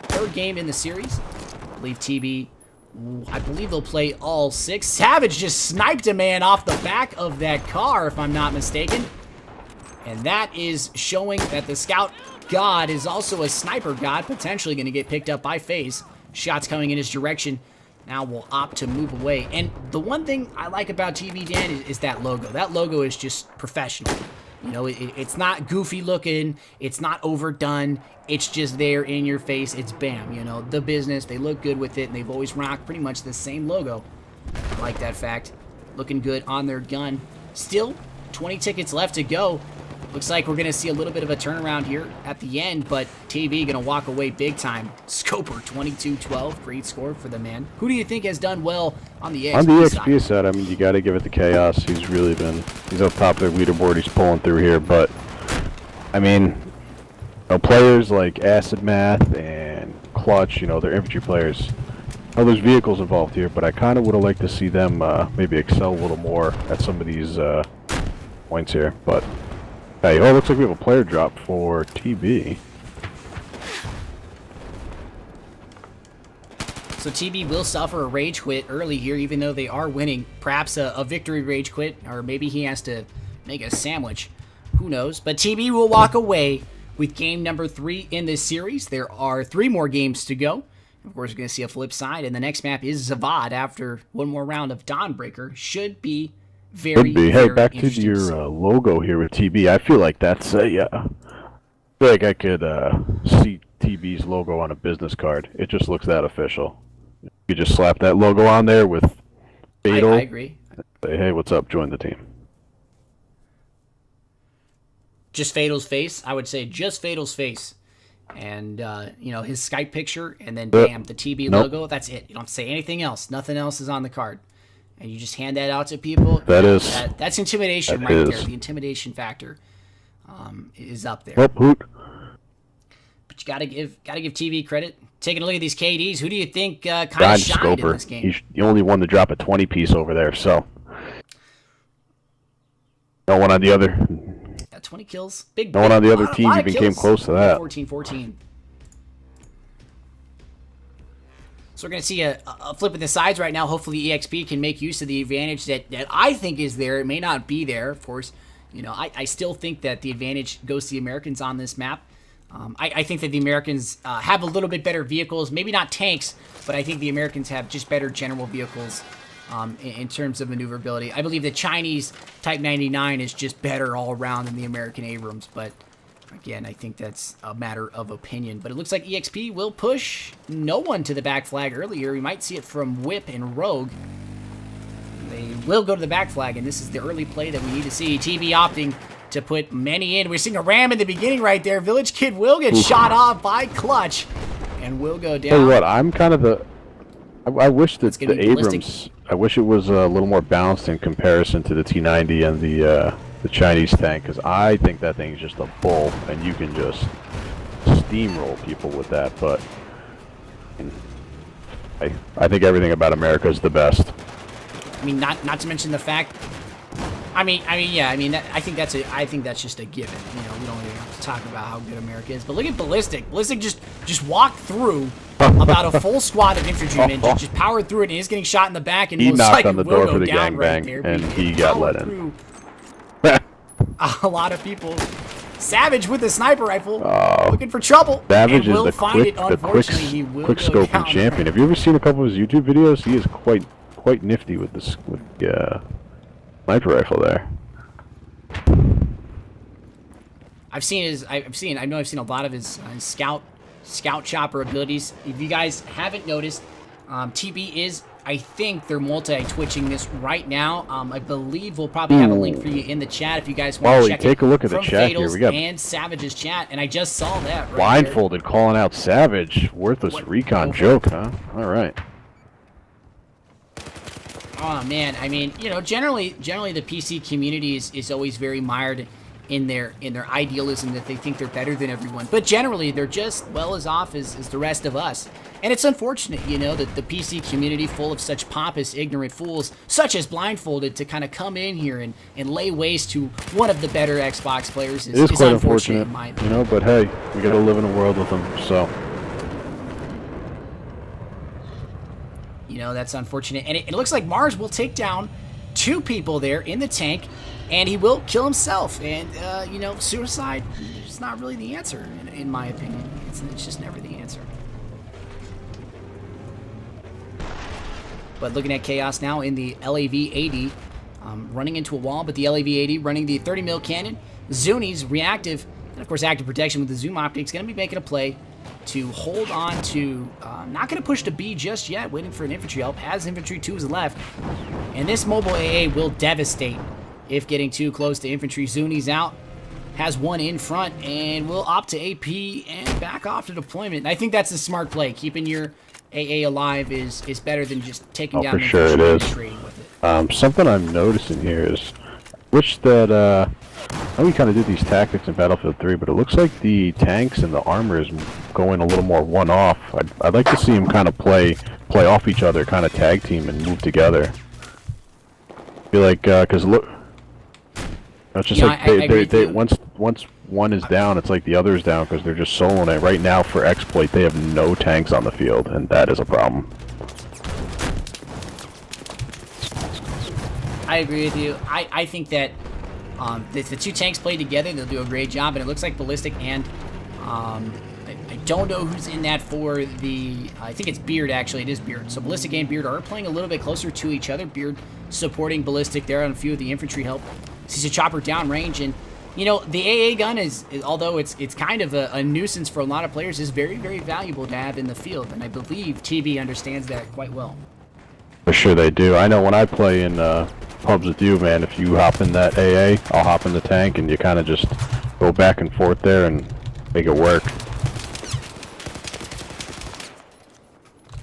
Speaker 1: Third game in the series. I believe TB, I believe they'll play all 6. Savage just sniped a man off the back of that car, if I'm not mistaken. And that is showing that the Scout God is also a sniper god, potentially going to get picked up by FaZe. Shots coming in his direction. Now we'll opt to move away. And the one thing I like about TV Dan is that logo. That logo is just professional. You know, it's not goofy looking. It's not overdone. It's just there in your face. It's BAM, you know, the business. They look good with it, and they've always rocked pretty much the same logo. I like that fact. Looking good on their gun. Still, 20 tickets left to go. Looks like we're going to see a little bit of a turnaround here at the end, but TV going to walk away big time. Scoper, 22-12. Great score for the man. Who do you think has done well on the EXP side?
Speaker 2: On the EXP side, I mean, you got to give it to Chaos. He's up top of their leaderboard. He's pulling through here, but, I mean, you know, players like Acid Math and Clutch, you know, they're infantry players. Oh, there's vehicles involved here, but I kind of would have liked to see them maybe excel a little more at some of these points here, but... Hey, oh, looks like we have a player drop for TB.
Speaker 1: So TB will suffer a rage quit early here, even though they are winning. Perhaps a victory rage quit, or maybe he has to make a sandwich. Who knows? But TB will walk away with game number 3 in this series. There are 3 more games to go. Of course, we're going to see a flip side, and the next map is Zavad after one more round of Dawnbreaker. Should be very,
Speaker 2: Hey, back to
Speaker 1: interesting
Speaker 2: your
Speaker 1: see.
Speaker 2: logo here with TB. I feel like that's a. I feel like I could see TB's logo on a business card. It just looks that official. You just slap that logo on there with Fatal.
Speaker 1: I agree.
Speaker 2: Say, hey, what's up? Join the team.
Speaker 1: Just Fatal's face. I would say just Fatal's face. And, you know, his Skype picture, and then, bam, the TB logo. That's it. You don't have to say anything else. Nothing else is on the card. And you just hand that out to people. That's intimidation right there. The intimidation factor is up there.
Speaker 2: Hoot.
Speaker 1: But you gotta give TV credit. Taking a look at these KDs, who do you think kind of shined in this game?
Speaker 2: He's the only one to drop a 20-piece over there, so no one on the other.
Speaker 1: 20 kills. Big.
Speaker 2: No one on the other team even came close to that.
Speaker 1: 14-14. So we're going to see a flip in the sides right now. Hopefully eXp can make use of the advantage that I think is there. It may not be there, of course. You know, I still think that the advantage goes to the Americans on this map. I think that the Americans have a little bit better vehicles. Maybe not tanks, but I think the Americans have just better general vehicles in terms of maneuverability. I believe the Chinese Type 99 is just better all around than the American Abrams, but again, I think that's a matter of opinion. But it looks like eXp will push no one to the back flag earlier. We might see it from Whip and Rogue. They will go to the back flag, and this is the early play that we need to see. TB opting to put many in. We're seeing a ram in the beginning right there. Village Kid will get shot off by Clutch and will go down.
Speaker 2: Tell you what, I'm kind of the... I wish that the Abrams... I wish it was a little more balanced in comparison to the T90 and the Chinese tank, because I think that thing is just a bull, and you can just steamroll people with that. But I think everything about America is the best.
Speaker 1: I mean, not to mention the fact. I think that's just a given. You know, we don't even have to talk about how good America is. But look at Ballistic. Ballistic just walked through about a full squad of infantrymen, just powered through it, and he's getting shot in the back. And
Speaker 2: he knocked on the door for the
Speaker 1: gangbang,
Speaker 2: and he got let in.
Speaker 1: A lot of people. Savage with the sniper rifle, looking for trouble.
Speaker 2: Savage is the quick scoping champion. Have you ever seen a couple of his YouTube videos? He is quite nifty with this sniper rifle there.
Speaker 1: I've know I've seen a lot of his scout chopper abilities. If you guys haven't noticed, TB is, I think they're multi-twitching this right now. I believe we'll probably have a link for you in the chat if you guys want to check
Speaker 2: take a look at the chat here. We got
Speaker 1: and Savage's chat, and I just saw that right
Speaker 2: blindfolded there. Calling out Savage. Worthless recon joke, huh? All right.
Speaker 1: Oh man, I mean, you know, generally the PC community is always very mired in their idealism that they think they're better than everyone. But generally, they're just well as off as the rest of us. And it's unfortunate, you know, that the PC community, full of such pompous, ignorant fools, such as Blindfolded, to kind of come in here and lay waste to one of the better Xbox players is
Speaker 2: quite
Speaker 1: unfortunate in my opinion.
Speaker 2: You know, but hey, we got to live in a world with them, so.
Speaker 1: You know, that's unfortunate. And it looks like Mars will take down 2 people there in the tank, and he will kill himself. And, you know, suicide is not really the answer, in my opinion. It's just never the answer. But looking at Chaos now in the LAV-80, running into a wall, but the LAV-80 running the 30 mil cannon. Zuni's reactive, and of course active protection with the zoom optics, going to be making a play to hold on to, not going to push to B just yet, waiting for an infantry help, as infantry 2 is left. And this mobile AA will devastate if getting too close to infantry. Zuni's out, has 1 in front, and will opt to AP and back off to deployment. And I think that's a smart play. Keeping your AA alive is better than just taking down
Speaker 2: for sure it is.
Speaker 1: Trading with it.
Speaker 2: Something I'm noticing here is, wish that, I know we kind of did these tactics in Battlefield 3, but it looks like the tanks and the armor is going a little more one-off. I'd like to see them kind of play off each other, kind of tag team and move together. I feel like, because look, it's just like they once one is down, it's like the other is down because they're just soloing it. Right now for exploit, they have no tanks on the field, and that is a problem.
Speaker 1: I agree with you. I think that the 2 tanks play together, they'll do a great job, and it looks like Ballistic and I don't know who's in that for the... I think it's Beard, actually. It is Beard. So Ballistic and Beard are playing a little bit closer to each other. Beard supporting Ballistic there on a few of the infantry help. Sees a chopper downrange, and, you know, the AA gun is although it's kind of a nuisance for a lot of players, is very, very valuable to have in the field, and I believe TB understands that quite well.
Speaker 2: For sure they do. I know when I play in pubs with you, man, if you hop in that AA, I'll hop in the tank, and you kind of just go back and forth there and make it work.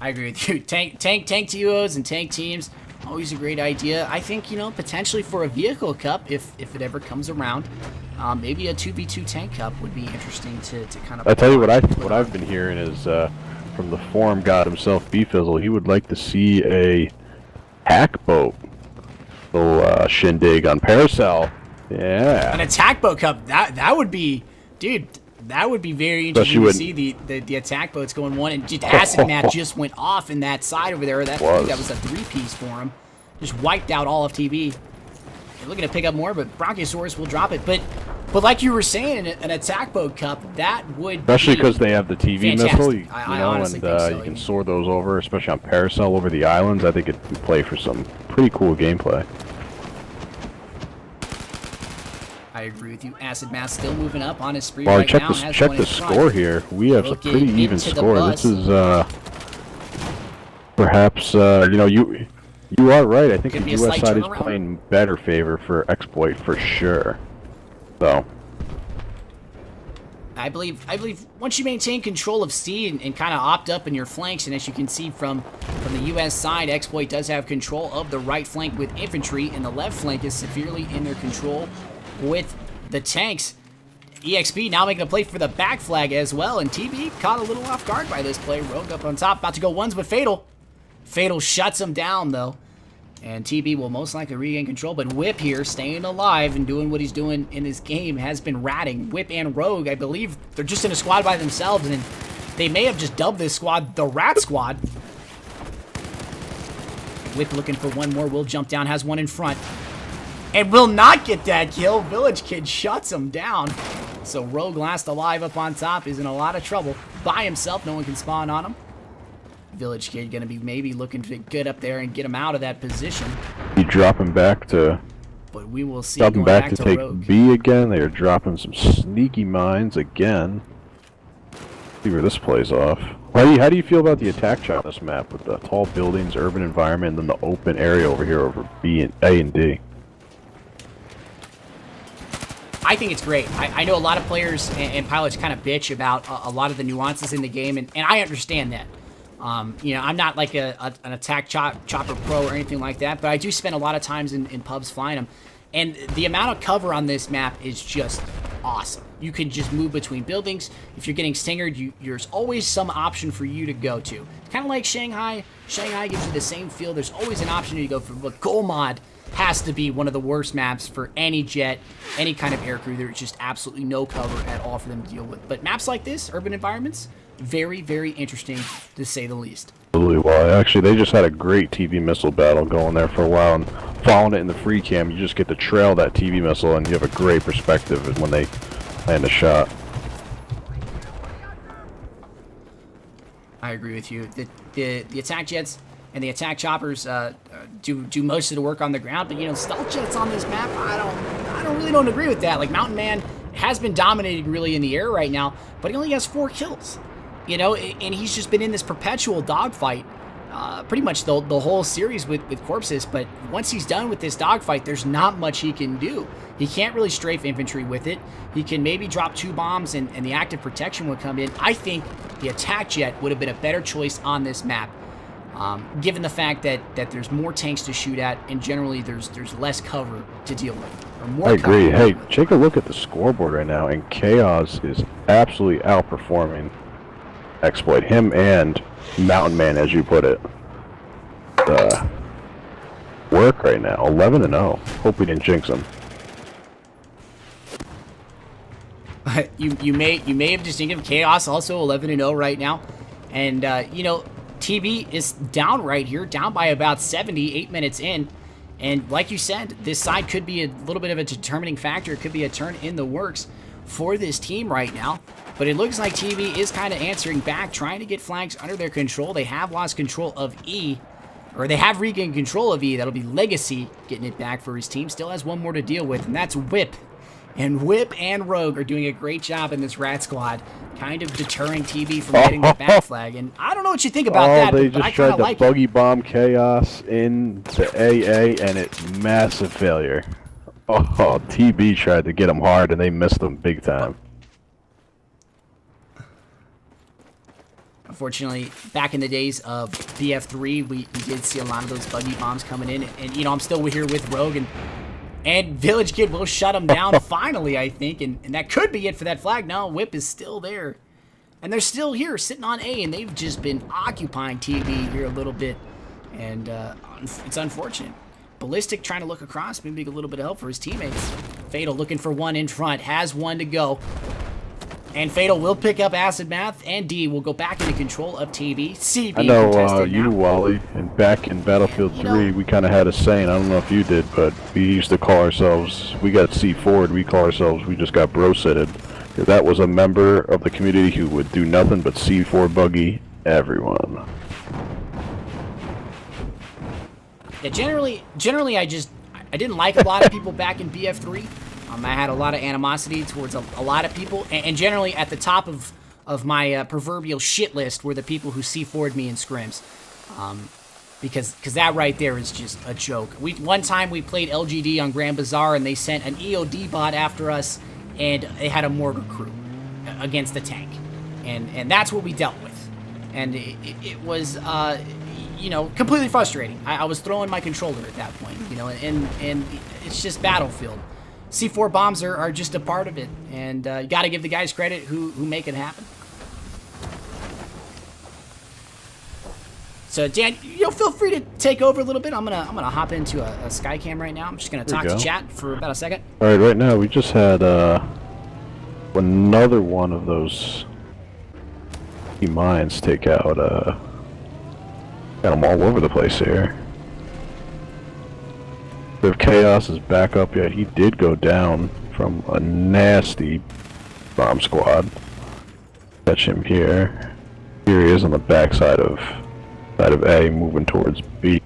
Speaker 1: I agree with you. Tank TOs and tank teams, always a great idea. I think, you know, potentially for a vehicle cup, if it ever comes around, maybe a 2v2 tank cup would be interesting to kind of...
Speaker 2: I tell you what I've been hearing is from the forum god himself, Beefizzle, he would like to see a hack boat little shindig on Paracel. Yeah.
Speaker 1: An attack boat cup, that would be, dude, that would be very interesting to see the attack boats going one, and just Acid Matt just went off in that side over there. I think that was a 3-piece for him. Just wiped out all of TB. They're looking to pick up more, but Bronchiosaurus will drop it. But like you were saying, an attack boat cup, that would
Speaker 2: especially because they have the TV missile, you know, and
Speaker 1: so.
Speaker 2: you can soar those over, especially on Paracel over the islands. I think it would play for some pretty cool gameplay.
Speaker 1: I agree with you. Acid Mass still moving up on his spree right now.
Speaker 2: Check the score here. We have a pretty even score. This is perhaps you know, you are right. I think the U.S. side is playing better favor for Exploit for sure. So
Speaker 1: I believe once you maintain control of C and kind of opt up in your flanks, and as you can see from the U.S. side, Exploit does have control of the right flank with infantry, and the left flank is severely in their control with the tanks. eXp now making a play for the back flag as well, and TB caught a little off guard by this play. Rogue up on top, about to go ones with Fatal. Fatal shuts him down though, and TB will most likely regain control, but Whip here staying alive and doing what he's doing in this game has been ratting. Whip and Rogue, I believe they're just in a squad by themselves, and they may have just dubbed this squad the Rat Squad. Whip looking for one more, will jump down, has one in front, and will not get that kill. Village Kid shuts him down. So Rogue last alive up on top is in a lot of trouble. By himself, no one can spawn on him. Village Kid gonna be maybe looking to get up there and get him out of that position.
Speaker 2: You drop him back to...
Speaker 1: But we will see.
Speaker 2: Drop him back to take
Speaker 1: Rogue.
Speaker 2: B again. They are dropping some sneaky mines again. See where this plays off. How do you feel about the attack shot on this map with the tall buildings, urban environment, and then the open area over here over B and A and D?
Speaker 1: I think it's great. I know a lot of players and pilots kind of bitch about a lot of the nuances in the game, and I understand that. You know, I'm not like an attack chopper pro or anything like that, but I do spend a lot of times in pubs flying them. And the amount of cover on this map is just awesome. You can just move between buildings. If you're getting stingered, there's always some option for you to go to. Kind of like Shanghai. Shanghai gives you the same feel. There's always an option to go for, but Goal Mod has to be one of the worst maps for any jet, any kind of aircrew. There's just absolutely no cover at all for them to deal with. But maps like this, urban environments, very, very interesting to say the least.
Speaker 2: Absolutely. Well, actually, they just had a great TV missile battle going there for a while, and following it in the free cam, you just get to trail that TV missile, and you have a great perspective when they land a shot.
Speaker 1: I agree with you. The attack jets and the attack choppers do most of the work on the ground, but you know, stealth jets on this map, I really don't agree with that. Like Mountain Man has been dominating really in the air right now, but he only has 4 kills. You know, and he's just been in this perpetual dogfight pretty much the whole series with corpses, but once he's done with this dogfight, there's not much he can do. He can't really strafe infantry with it. He can maybe drop 2 bombs and the active protection would come in. I think the attack jet would have been a better choice on this map, given the fact that there's more tanks to shoot at and generally there's less cover to deal with. Or more
Speaker 2: I agree.
Speaker 1: cover.
Speaker 2: Hey, take a look at the scoreboard right now, and Chaos is absolutely outperforming Exploit, him and Mountain Man, as you put it. Work right now, 11-0. Hope we didn't jinx him.
Speaker 1: You may have just thinking of Chaos also 11-0 right now, and you know, TB is down right here, down by about 70, 8 minutes in, and like you said, this side could be a little bit of a determining factor. It could be a turn in the works. for this team right now. But it looks like TV is kind of answering back, trying to get flags under their control. They have lost control of E, or they have regained control of E. That'll be Legacy getting it back for his team. Still has one more to deal with, and that's Whip. And Whip and Rogue are doing a great job in this Rat Squad, kind of deterring TV from getting the back flag. And I don't know what you think about that,
Speaker 2: they
Speaker 1: but
Speaker 2: just
Speaker 1: I kind
Speaker 2: tried
Speaker 1: of
Speaker 2: to
Speaker 1: like
Speaker 2: buggy bomb Chaos in the AA, and it's massive failure. Oh, TB tried to get him hard, and they missed him big time.
Speaker 1: Unfortunately, back in the days of BF3, we did see a lot of those buggy bombs coming in. And you know, I'm still here with Rogue, and Village Kid will shut him down finally, I think. And that could be it for that flag. No, Whip is still there. And they're still here, sitting on A, and they've just been occupying TV here a little bit. And it's unfortunate. Ballistic trying to look across, maybe a little bit of help for his teammates. Fatal looking for one in front, has one to go. And Fatal will pick up Acid Math, and D will go back into control of TV. C being contested now.
Speaker 2: Wally, and back in Battlefield 3, we kind of had a saying, I don't know if you did, but we used to call ourselves, we got C forward, we call ourselves, we just got bro-sitted. That was a member of the community who would do nothing but C4 buggy everyone.
Speaker 1: Yeah, generally I didn't like a lot of people back in BF3. I had a lot of animosity towards a lot of people, and generally at the top of my proverbial shit list were the people who C4'd me in scrims, because that right there is just a joke. One time we played LGD on Grand Bazaar, and they sent an EOD bot after us, and they had a mortar crew against the tank, and that's what we dealt with, and it was you know, completely frustrating. I was throwing my controller at that point, you know, and it's just Battlefield. C4 bombs are just a part of it, and you got to give the guys credit who make it happen. So Dan, feel free to take over a little bit. I'm gonna hop into a Skycam right now. I'm just gonna talk to chat for about a second.
Speaker 2: All right, right now we just had another one of those mines take out. Got them all over the place here. If Chaos is back up yet, he did go down from a nasty bomb squad. Catch him here. Here he is on the backside of A, moving towards B.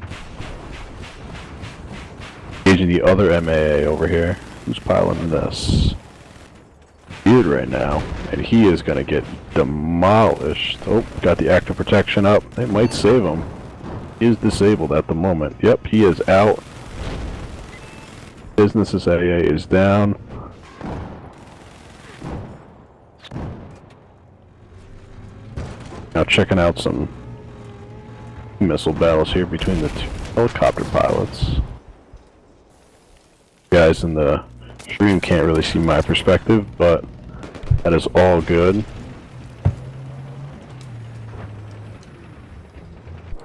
Speaker 2: Engaging the other MAA over here. Who's piling this? Beard right now, and he is gonna get demolished. Oh, got the active protection up. They might save him. He is disabled at the moment. Yep, he is out. Business's AA is down. Now checking out some missile battles here between the two helicopter pilots. You guys in the stream can't really see my perspective, but that is all good.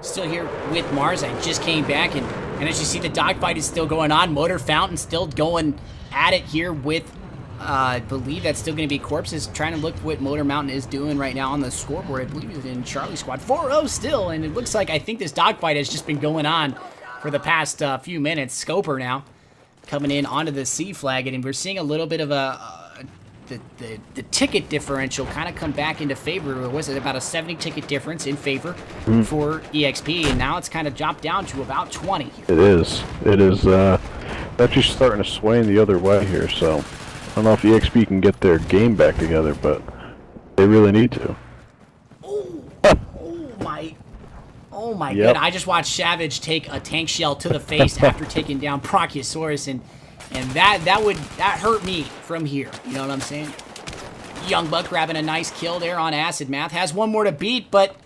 Speaker 1: Still here with Mars. I just came back, and as you see, the dogfight is still going on. Motor Fountain still going at it here with, I believe that's still going to be Corpses, trying to look what Motor Mountain is doing right now on the scoreboard. I believe he's in Charlie Squad. 4-0 still, and it looks like I think this dogfight has just been going on for the past few minutes. Scoper now coming in onto the C flag, and we're seeing a little bit of the ticket differential kind of come back into favor. Or was it about a 70 ticket difference in favor for eXp, and now it's kind of dropped down to about 20.
Speaker 2: It is actually starting to sway in the other way here, so I don't know if eXp can get their game back together, but they really need to.
Speaker 1: Oh my god, I just watched Savage take a tank shell to the face after taking down Brachiosaurus, and that hurt me from here. You know what I'm saying? Young Buck grabbing a nice kill there on Acid Math. Has one more to beat, but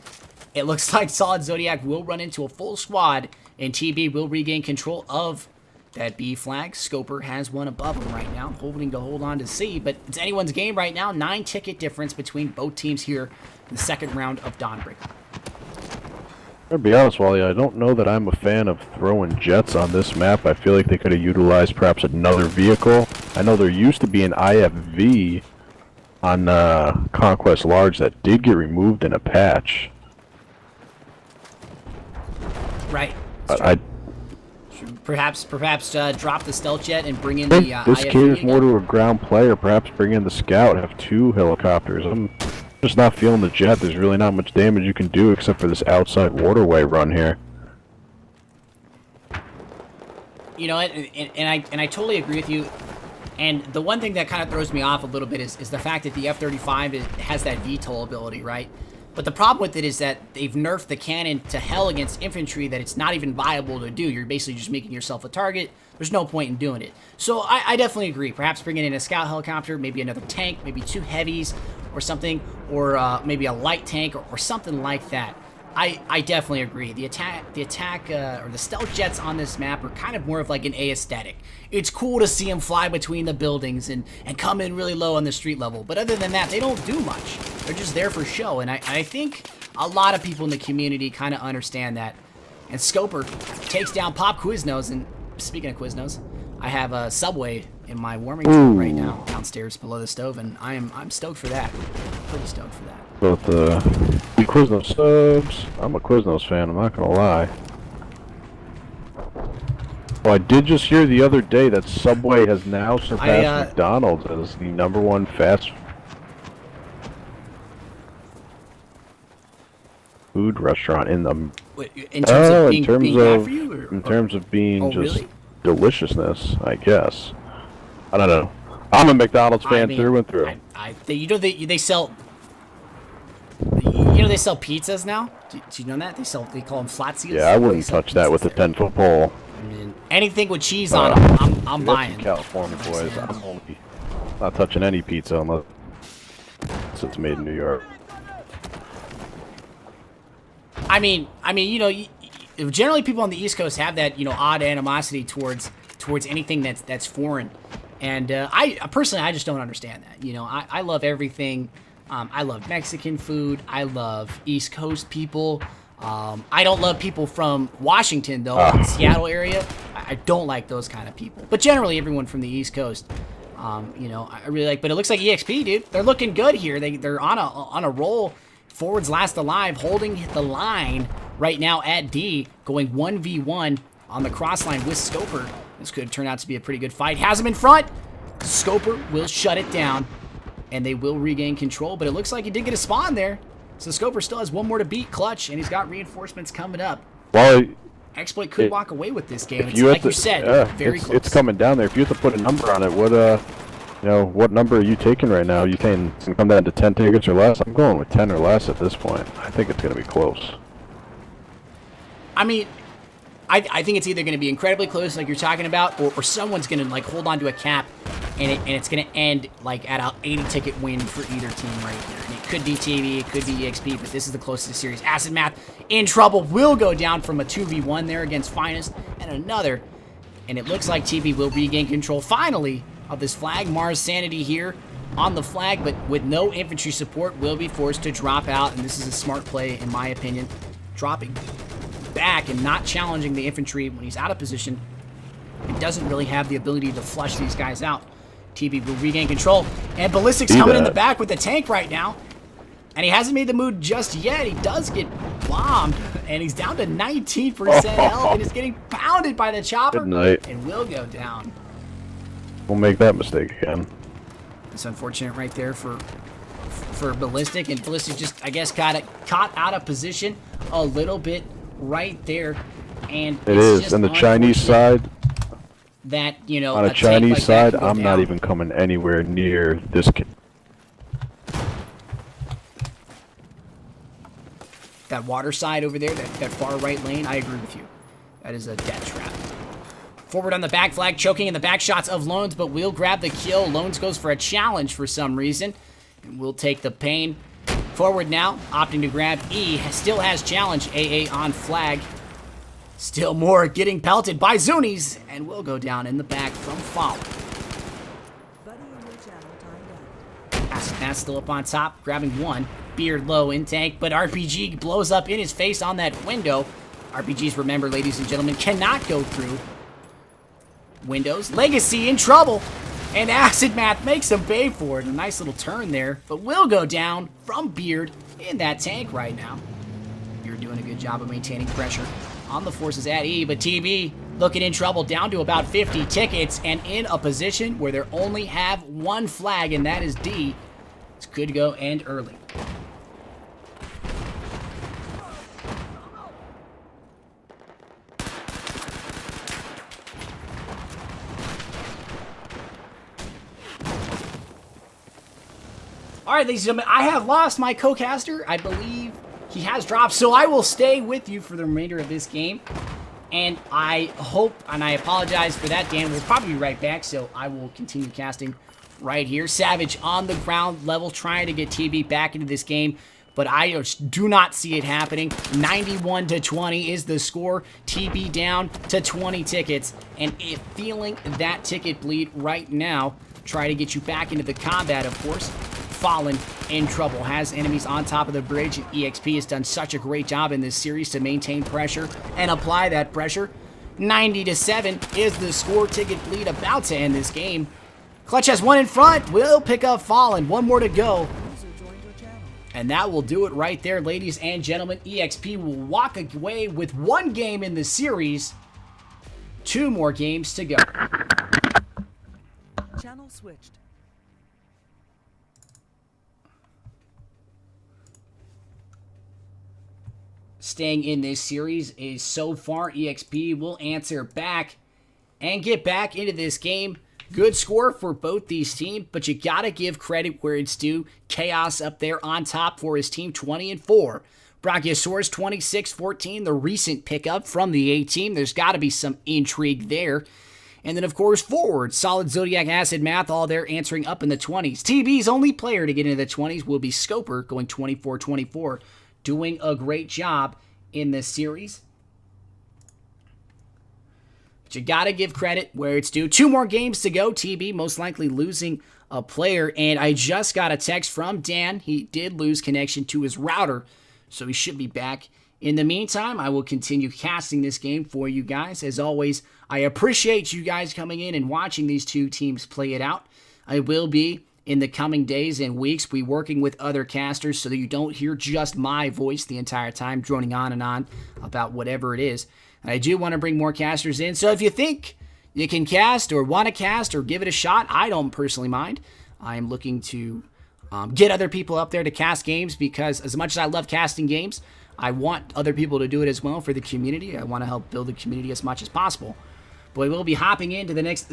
Speaker 1: it looks like Solid Zodiac will run into a full squad, and TB will regain control of that B flag. Scoper has one above him right now, hoping to hold on to C, but it's anyone's game right now. 9 ticket difference between both teams here in the second round of Dawnbreaker.
Speaker 2: To be honest, Wally, I don't know that I'm a fan of throwing jets on this map. I feel like they could have utilized perhaps another vehicle. I know there used to be an IFV on Conquest Large that did get removed in a patch.
Speaker 1: Right. Perhaps drop the stealth jet and bring in the
Speaker 2: This
Speaker 1: IFV
Speaker 2: caters
Speaker 1: again.
Speaker 2: more to a ground player. Perhaps bring in the scout and have 2 helicopters. I'm just not feeling the jet. There's really not much damage you can do except for this outside waterway run here.
Speaker 1: You know, and I totally agree with you. And the one thing that kind of throws me off a little bit is the fact that the F-35 has that VTOL ability, right? But the problem with it is that they've nerfed the cannon to hell against infantry that it's not even viable to do. You're basically just making yourself a target. There's no point in doing it. So I definitely agree. Perhaps bringing in a scout helicopter, maybe another tank, maybe 2 heavies or something, or maybe a light tank or something like that. I definitely agree. The attack or the stealth jets on this map are kind of more of like an aesthetic. It's cool to see them fly between the buildings and come in really low on the street level. But other than that, they don't do much. They're just there for show. And I think a lot of people in the community kind of understand that. And Scoper takes down Pop Quiznos. And speaking of Quiznos, I have a Subway in my warming room right now downstairs below the stove, and I'm stoked for that. Pretty stoked for that.
Speaker 2: But the Quiznos subs, I'm a Quiznos fan, I'm not gonna lie. Well, I did just hear the other day that Subway has now surpassed McDonald's as the #1 fast food restaurant in the...
Speaker 1: In terms of being bad for you?
Speaker 2: In terms of being just
Speaker 1: really?
Speaker 2: deliciousness, I guess. I don't know. I'm a McDonald's fan through and through.
Speaker 1: They sell... You know they sell pizzas now? Do you know that? They call them flat seals.
Speaker 2: Yeah, I wouldn't touch that with a 10-foot pole.
Speaker 1: I mean, anything with cheese on them, I'm buying.
Speaker 2: California boys, I'm only not touching any pizza unless it's made in New York.
Speaker 1: I mean, you know, generally people on the East Coast have that, you know, odd animosity towards anything that's foreign, and I personally just don't understand that. You know, I love everything. I love Mexican food. I love East Coast people. I don't love people from Washington, though, the Seattle area. I don't like those kind of people. But generally, everyone from the East Coast, you know, I really like. But it looks like eXp, dude. They're looking good here. They're on a roll. Forwards last alive, holding the line right now at D, going 1v1 on the cross line with Scoper. This could turn out to be a pretty good fight. Has him in front. Scoper will shut it down, and they will regain control. But it looks like he did get a spawn there. So Scoper still has one more to beat, clutch, and he's got reinforcements coming up.
Speaker 2: Well,
Speaker 1: Exploit could walk away with this game. It's,
Speaker 2: like
Speaker 1: you said, very close.
Speaker 2: It's coming down there. If you have to put a number on it, what you know, what number are you taking right now? You can come down to 10 tickets or less? I'm going with 10 or less at this point. I think it's going to be close.
Speaker 1: I mean, I think it's either going to be incredibly close, like you're talking about, or someone's going to like hold on to a cap, and it's going to end like at an 80-ticket win for either team right here. And it could be TV, it could be eXp, but this is the closest series. Acid Math in trouble, will go down from a 2v1 there against Finest, and another. And it looks like TV will regain control finally of this flag. Mars Sanity here on the flag, but with no infantry support, will be forced to drop out, and this is a smart play in my opinion. Dropping back and not challenging the infantry when he's out of position. He doesn't really have the ability to flush these guys out. TV will regain control, and Ballistic's coming in the back with the tank right now, and he hasn't made the move just yet. He does get bombed, and he's down to 19% health, and is getting pounded by the chopper.
Speaker 2: Good night.
Speaker 1: And will go down.
Speaker 2: We'll make that mistake again.
Speaker 1: It's unfortunate right there for Ballistic, and Ballistic just, I guess, got caught out of position a little bit right there. And
Speaker 2: it is, and the Chinese side,
Speaker 1: that, you know,
Speaker 2: on a Chinese side, I'm not even coming anywhere near this kid.
Speaker 1: That water side over there, that far right lane, I agree with you. That is a death trap. Forward on the back flag, choking in the back shots of Loans, but will grab the kill. Loans goes for a challenge for some reason, and will take the pain. Forward now, opting to grab E. Still has challenge. AA on flag. Still more getting pelted by Zunies, and will go down in the back from Follow. Acid Math still up on top, grabbing one. Beard low in tank, but RPG blows up in his face on that window. RPGs, remember, ladies and gentlemen, cannot go through windows. Legacy in trouble, and Acid Math makes him pay for it. A nice little turn there, but will go down from Beard in that tank right now. Beard doing a good job of maintaining pressure on the forces at E, but TB looking in trouble, down to about 50 tickets, and in a position where they only have one flag, and that is D. It's good to go end early. All right, ladies and gentlemen, I have lost my co-caster. I believe he has dropped, so I will stay with you for the remainder of this game. And I hope, and I apologize for that, Dan. We'll probably be right back, so I will continue casting right here. Savage on the ground level, trying to get TB back into this game, but I just do not see it happening. 91-20 is the score. TB down to 20 tickets, and if feeling that ticket bleed right now, try to get you back into the combat, of course. Fallen in trouble, has enemies on top of the bridge, and eXp has done such a great job in this series to maintain pressure and apply that pressure. 90-7 is the score. Ticket lead about to end this game. Clutch has one in front, will pick up Fallen, one more to go. And that will do it right there, ladies and gentlemen. eXp will walk away with one game in the series. 2 more games to go.
Speaker 3: Channel switched.
Speaker 1: Staying in this series is so far eXp will answer back and get back into this game. Good score for both these teams, but you gotta give credit where it's due. Chaos up there on top for his team, 20-4. Brachiosaurus 26-14, the recent pickup from the A team. There's gotta be some intrigue there. And then, of course, forward, Solid Zodiac Acid Math, all there answering up in the 20s. TB's only player to get into the 20s will be Scoper, going 24-24. Doing a great job in this series. But you gotta give credit where it's due. 2 more games to go. TB most likely losing a player. And I just got a text from Dan. He did lose connection to his router, so he should be back. In the meantime, I will continue casting this game for you guys. As always, I appreciate you guys coming in and watching these 2 teams play it out. I will be, in the coming days and weeks, be working with other casters so that you don't hear just my voice the entire time droning on and on about whatever it is. And I do want to bring more casters in, so if you think you can cast or want to cast or give it a shot, I don't personally mind. I am looking to get other people up there to cast games, because as much as I love casting games, I want other people to do it as well for the community. I want to help build the community as much as possible. But we will be hopping into the next...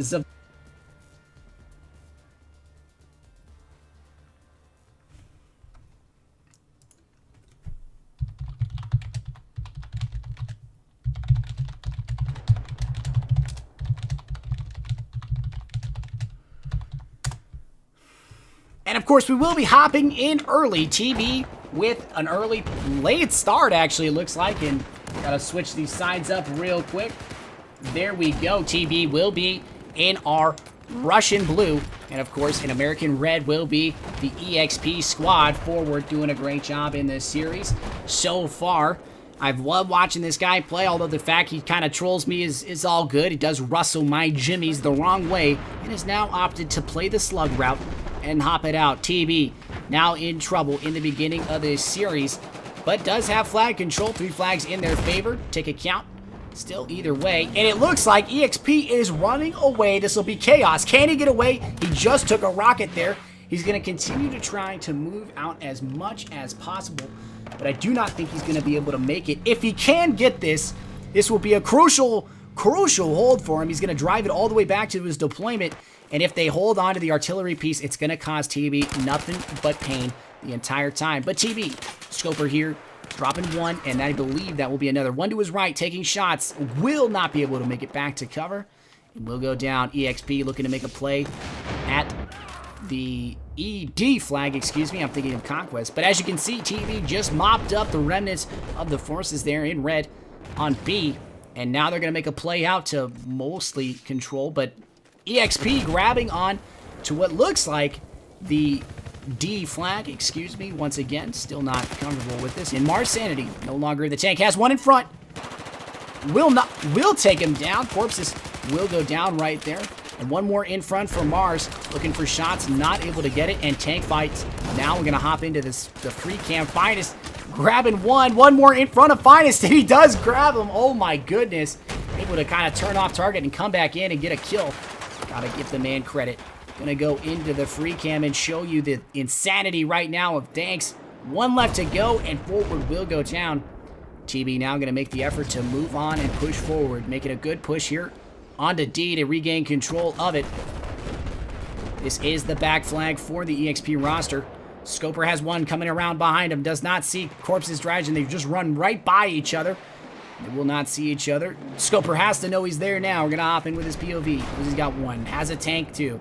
Speaker 1: And of course, we will be hopping in early. TB with an late start, actually, it looks like. And gotta switch these sides up real quick. There we go. TB will be in our Russian blue. And of course, in American red will be the eXp squad. Forward doing a great job in this series so far. I've loved watching this guy play, although the fact he kind of trolls me is all good. He does rustle my jimmies the wrong way and has now opted to play the slug route and hop it out. TB now in trouble in the beginning of this series, but does have flag control. 3 flags in their favor. Take a count. Still either way. And it looks like eXp is running away. This will be chaos. Can he get away? He just took a rocket there. He's going to continue to try to move out as much as possible, but I do not think he's going to be able to make it. If he can get this, this will be a crucial hold for him. He's going to drive it all the way back to his deployment. And if they hold on to the artillery piece, it's going to cause TB nothing but pain the entire time. But TB, Scoper here, dropping 1, and I believe that will be another. 1 to his right, taking shots, will not be able to make it back to cover. And will go down. eXp looking to make a play at the ED flag, excuse me. I'm thinking of Conquest. But as you can see, TB just mopped up the remnants of the forces there in red on B. And now they're going to make a play out to mostly control, but eXp grabbing on to what looks like the D flag, excuse me, once again, still not comfortable with this. And Mars Sanity, no longer in the tank, has one in front. Will take him down. Corpses will go down right there. And 1 more in front for Mars, looking for shots, not able to get it, and tank fights. Now we're gonna hop into the free cam. Finest grabbing 1 more in front of Finest, and he does grab him. Oh my goodness. able to kind of turn off target and come back in and get a kill. Gotta give the man credit. Gonna go into the free cam and show you the insanity right now of Danks. 1 left to go, and forward will go down. TB now gonna make the effort to move on and push forward, making a good push here onto D to regain control of it. This is the back flag for the eXp roster. Scoper has one coming around behind him, does not see Corpse's Dragon. They just run right by each other. They will not see each other. Scoper has to know he's there now. We're gonna hop in with his POV. He's got one, has a tank too.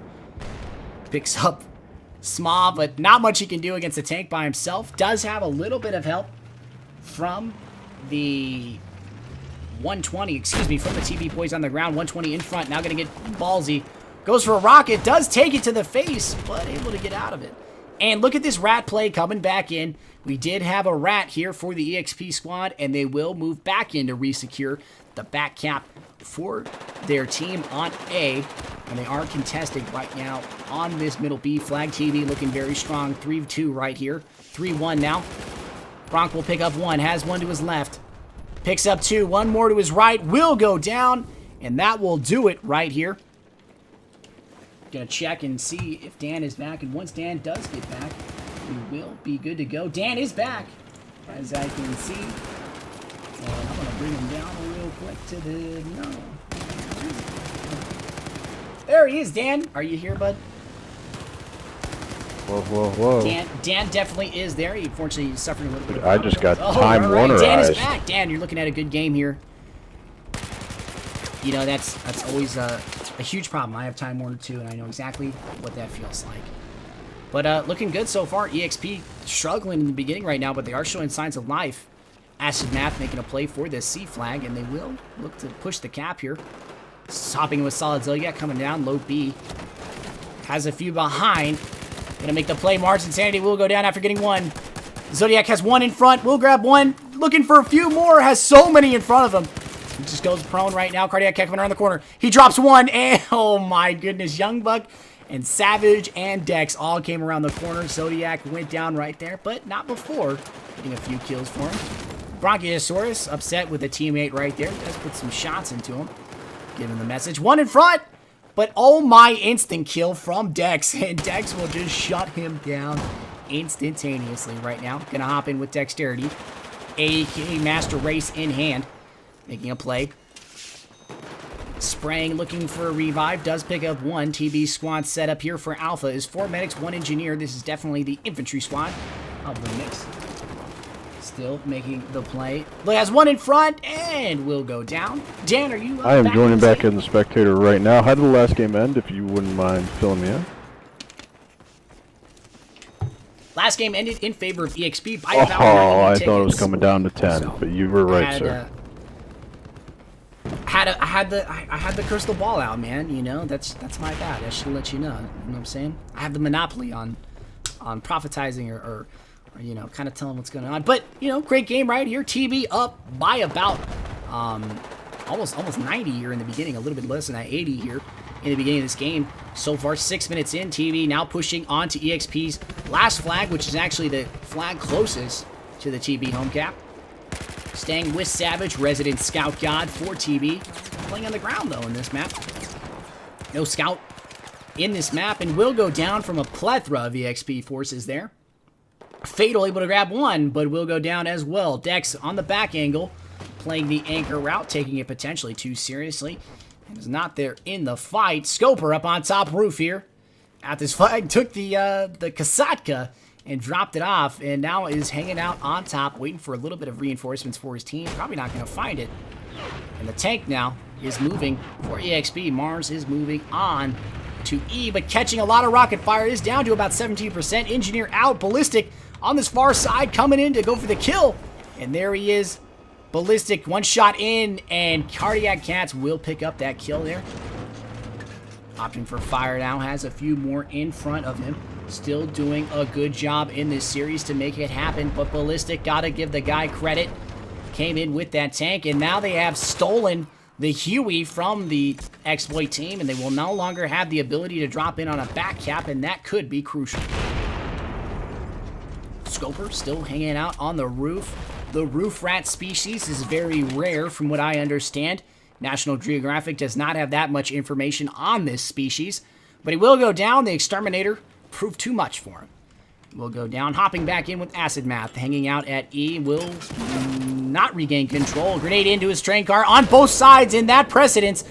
Speaker 1: Picks up Sma, but not much he can do against a tank by himself. Does have a little bit of help from the 120, excuse me, from the TB boys on the ground. 120 in front, now gonna get ballsy. Goes for a rocket, does take it to the face, but able to get out of it. And look at this rat play coming back in. We did have a rat here for the eXp squad, and they will move back in to resecure the back cap for their team on A. And they are contesting right now on this middle B flag. TB looking very strong. 3-2 right here. 3-1 now. Bronk will pick up one, has one to his left. Picks up two, one more to his right, will go down, and that will do it right here. Gonna check and see if Dan is back, and once Dan does get back, we will be good to go. Dan is back, as I can see. And I'm gonna bring him down real quick to the, no. There he is, Dan. Are you here, bud?
Speaker 2: Whoa, whoa, whoa.
Speaker 1: Dan definitely is there. He unfortunately is suffering a little bit of
Speaker 2: I just got time Warnerized.
Speaker 1: Dan is back. Dan, you're looking at a good game here. You know, that's always a huge problem. I have Time Warner too, and I know exactly what that feels like. But looking good so far. eXp struggling in the beginning right now, but they are showing signs of life. Acid Math making a play for this C flag, and they will look to push the cap here. Hopping with Solid Zodiac coming down. Low B. Has a few behind. Gonna make the play. Mars Insanity will go down after getting one. Zodiac has one in front. Will grab one. Looking for a few more. Has so many in front of him. He just goes prone right now. Cardiac Cat coming around the corner. He drops one. And oh my goodness. Youngbuck and Savage and Dex all came around the corner. Zodiac went down right there, but not before getting a few kills for him. Bronchiosaurus upset with a teammate right there. Does put some shots into him. Give him the message. One in front. But oh my, instant kill from Dex. And Dex will just shut him down instantaneously right now. Gonna hop in with Dexterity. AK Master Race in hand. Making a play. Spraying, looking for a revive. Does pick up one. TB squad set up here for Alpha is 4 medics, 1 engineer. This is definitely the infantry squad of the mix. Still making the play. Look, has one in front and will go down. Dan, are you
Speaker 2: I am joining back in the spectator right now. How did the last game end, if you wouldn't mind filling me in?
Speaker 1: Last game ended in favor of eXp by about 90
Speaker 2: I
Speaker 1: tickets.
Speaker 2: thought it was coming down to 10,
Speaker 1: So,
Speaker 2: but you were right, sir.
Speaker 1: I had the crystal ball out, man. You know, that's my bad. I should let you know. You know what I'm saying? I have the monopoly on prophetizing or you know, kind of telling what's going on. But you know, great game right here. TB up by about almost 90 here in the beginning. A little bit less than that, 80 here in the beginning of this game. So far, 6 minutes in, TB now pushing on to eXp's last flag, which is actually the flag closest to the TB home cap. Staying with Savage, Resident Scout God for TB. Playing on the ground, though, in this map. No Scout in this map, and will go down from a plethora of eXp forces there. Fatal able to grab one, but will go down as well. Dex on the back angle, playing the anchor route, taking it potentially too seriously. And is not there in the fight. Scoper up on top roof here. At this flag, took the Kasatka and dropped it off, and now is hanging out on top, waiting for a little bit of reinforcements for his team. Probably not going to find it. And the tank now is moving for eXp. Mars is moving on to E, but catching a lot of rocket fire. Is down to about 17%. Engineer out. Ballistic on this far side, coming in to go for the kill. And there he is. Ballistic, one shot in, and Cardiac Cats will pick up that kill there. Opting for fire now, has a few more in front of him. Still doing a good job in this series to make it happen, but Ballistic, gotta give the guy credit. Came in with that tank, and now they have stolen the Huey from the exploit team, and they will no longer have the ability to drop in on a back cap, and that could be crucial. Scoper still hanging out on the roof. The roof rat species is very rare from what I understand. National Geographic does not have that much information on this species, but he will go down. The Exterminator proved too much for him. Will go down, hopping back in with Acid Math, hanging out at E, will not regain control. Grenade into his train car on both sides in that precedence.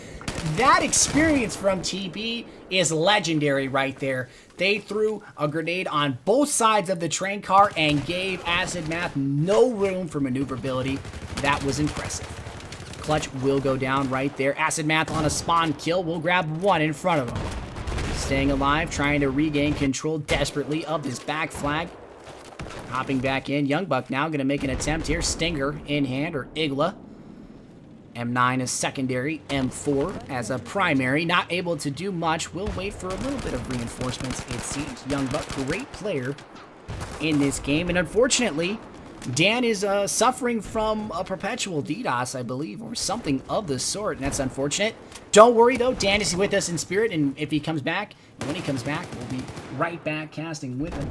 Speaker 1: That experience from TB is legendary right there. They threw a grenade on both sides of the train car and gave Acid Math no room for maneuverability. That was impressive. Clutch will go down right there. Acid Math on a spawn kill will grab one in front of him. Staying alive, trying to regain control desperately of this back flag. Hopping back in. Young Buck now going to make an attempt here. Stinger in hand, or Igla. M9 is secondary. M4 as a primary. Not able to do much. Will wait for a little bit of reinforcements, it seems. Young Buck, great player in this game. And unfortunately, Dan is suffering from a perpetual DDoS, I believe, or something of the sort, and that's unfortunate. Don't worry, though. Dan is with us in spirit, and if he comes back, and when he comes back, we'll be right back casting with him.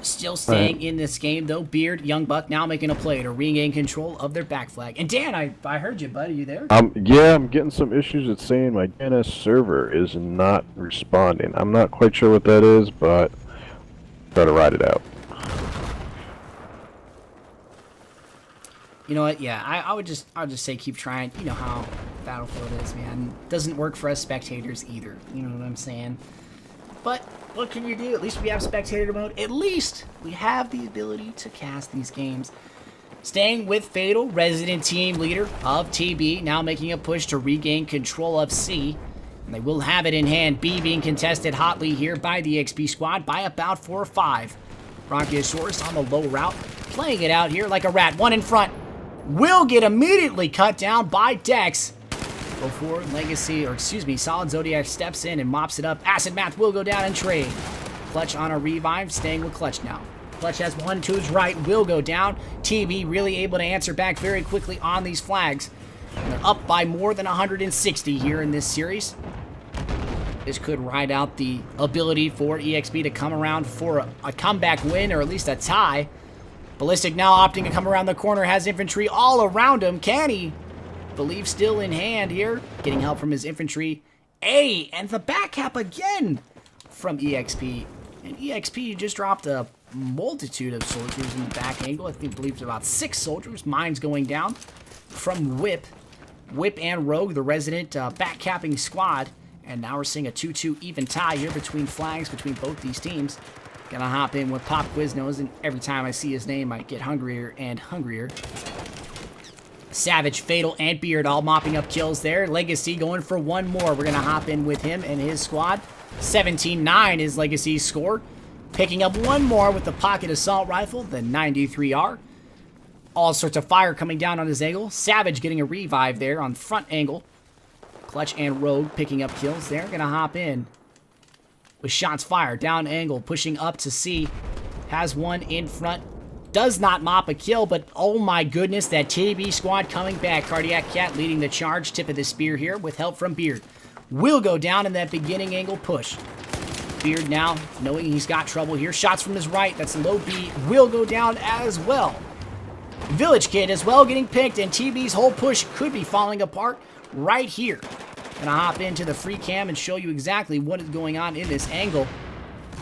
Speaker 1: Still staying in this game, though. Beard, Young Buck now making a play to regain control of their back flag. And Dan, I heard you, bud. Are you there?
Speaker 2: Yeah, I'm getting some issues. It's saying my DNS server is not responding. I'm not quite sure what that is, but try to ride it out.
Speaker 1: You know what? Yeah, I would just say keep trying. You know how Battlefield is, man. Doesn't work for us spectators either. You know what I'm saying? But what can you do? At least we have spectator mode. At least we have the ability to cast these games. Staying with Fatal, resident team leader of TB, now making a push to regain control of C. And they will have it in hand. B being contested hotly here by the eXp squad by about 4 or 5. Brachiosaurus on the low route, playing it out here like a rat. One in front. Will get immediately cut down by Dex before Legacy, or excuse me, Solid Zodiac steps in and mops it up. Acid Math will go down and trade. Clutch on a revive, staying with Clutch now. Clutch has 1 to his right, will go down. TB really able to answer back very quickly on these flags. And they're up by more than 160 here in this series. This could ride out the ability for eXp to come around for a comeback win, or at least a tie. Ballistic now opting to come around the corner, has infantry all around him. Can he? Believe still in hand here. Getting help from his infantry. A, and the back cap again from eXp. And eXp just dropped a multitude of soldiers in the back angle. I think believe about 6 soldiers. Mines going down from Whip. Whip and Rogue, the resident back capping squad. And now we're seeing a 2-2 even tie here between flags between both these teams. Gonna hop in with Pop Quiznos, and every time I see his name, I get hungrier and hungrier. Savage, Fatal, and Beard all mopping up kills there. Legacy going for 1 more. We're gonna hop in with him and his squad. 17-9 is Legacy's score. Picking up 1 more with the pocket assault rifle, the 93R. All sorts of fire coming down on his angle. Savage getting a revive there on front angle. Clutch and Rogue picking up kills there. Gonna hop in with shots fired. Down angle, pushing up to C. Has 1 in front. Does not mop a kill, but oh my goodness, that TB squad coming back. Cardiac Cat leading the charge. Tip of the spear here with help from Beard. Will go down in that beginning angle push. Beard now knowing he's got trouble here. Shots from his right. That's low B. Will go down as well. Village Kid as well getting picked, and TB's whole push could be falling apart right here. Gonna hop into the free cam and show you exactly what is going on in this angle.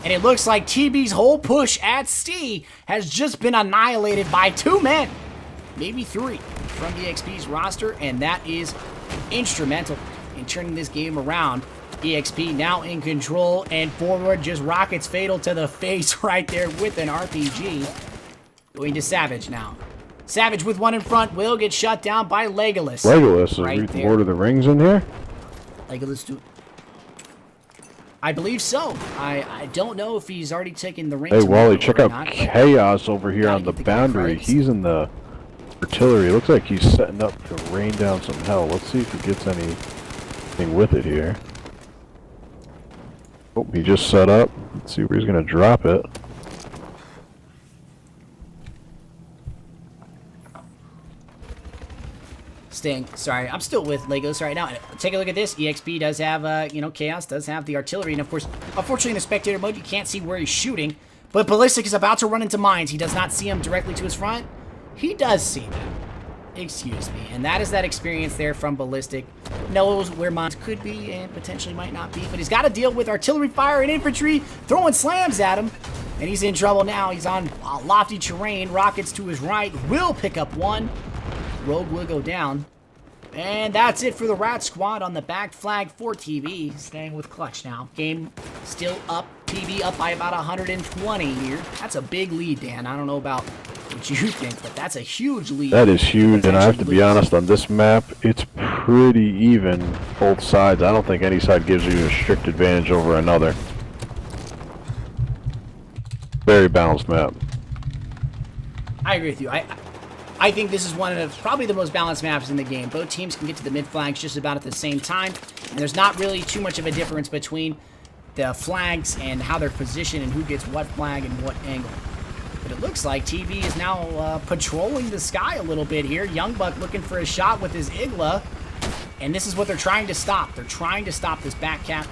Speaker 1: And it looks like TB's whole push at C has just been annihilated by 2 men. Maybe 3 from the eXp's roster, and that is instrumental in turning this game around. eXp now in control, and forward just rockets Fatal to the face right there with an RPG. Going to Savage now. Savage with 1 in front will get shut down by Legolas.
Speaker 2: Legolas is
Speaker 1: right
Speaker 2: reading
Speaker 1: there.
Speaker 2: Lord of the Rings in here?
Speaker 1: Legolas do. I believe so. I don't know if he's already taken the ring.
Speaker 2: Hey Wally, check out
Speaker 1: not,
Speaker 2: Chaos over here on the boundary. He's in the artillery. Looks like he's setting up to rain down some hell. Let's see if he gets anything with it here. Oh, he just set up. Let's see where he's gonna drop it.
Speaker 1: Sorry, I'm still with Legos right now. Take a look at this. eXp does have, Chaos does have the artillery. And, of course, unfortunately, in the spectator mode, you can't see where he's shooting. But Ballistic is about to run into mines. He does not see him directly to his front. He does see them. Excuse me. And that is that experience there from Ballistic. Knows where mines could be and potentially might not be. But he's got to deal with artillery fire and infantry throwing slams at him. And he's in trouble now. He's on lofty terrain. Rockets to his right. Will pick up one. Rogue will go down. And that's it for the Rat Squad on the back flag for TV. Staying with Clutch now. Game still up. TV up by about 120 here. That's a big lead, Dan. I don't know about what you think, but that's a huge lead.
Speaker 2: That is huge, and I have to be honest, on this map, it's pretty even both sides. I don't think any side gives you a strict advantage over another. Very balanced map.
Speaker 1: I agree with you. I think this is one of probably the most balanced maps in the game. Both teams can get to the mid flags just about at the same time, and there's not really too much of a difference between the flags and how they're positioned and who gets what flag and what angle. But it looks like TV is now patrolling the sky a little bit here. Youngbuck looking for a shot with his Igla, and this is what they're trying to stop. They're trying to stop this back cap,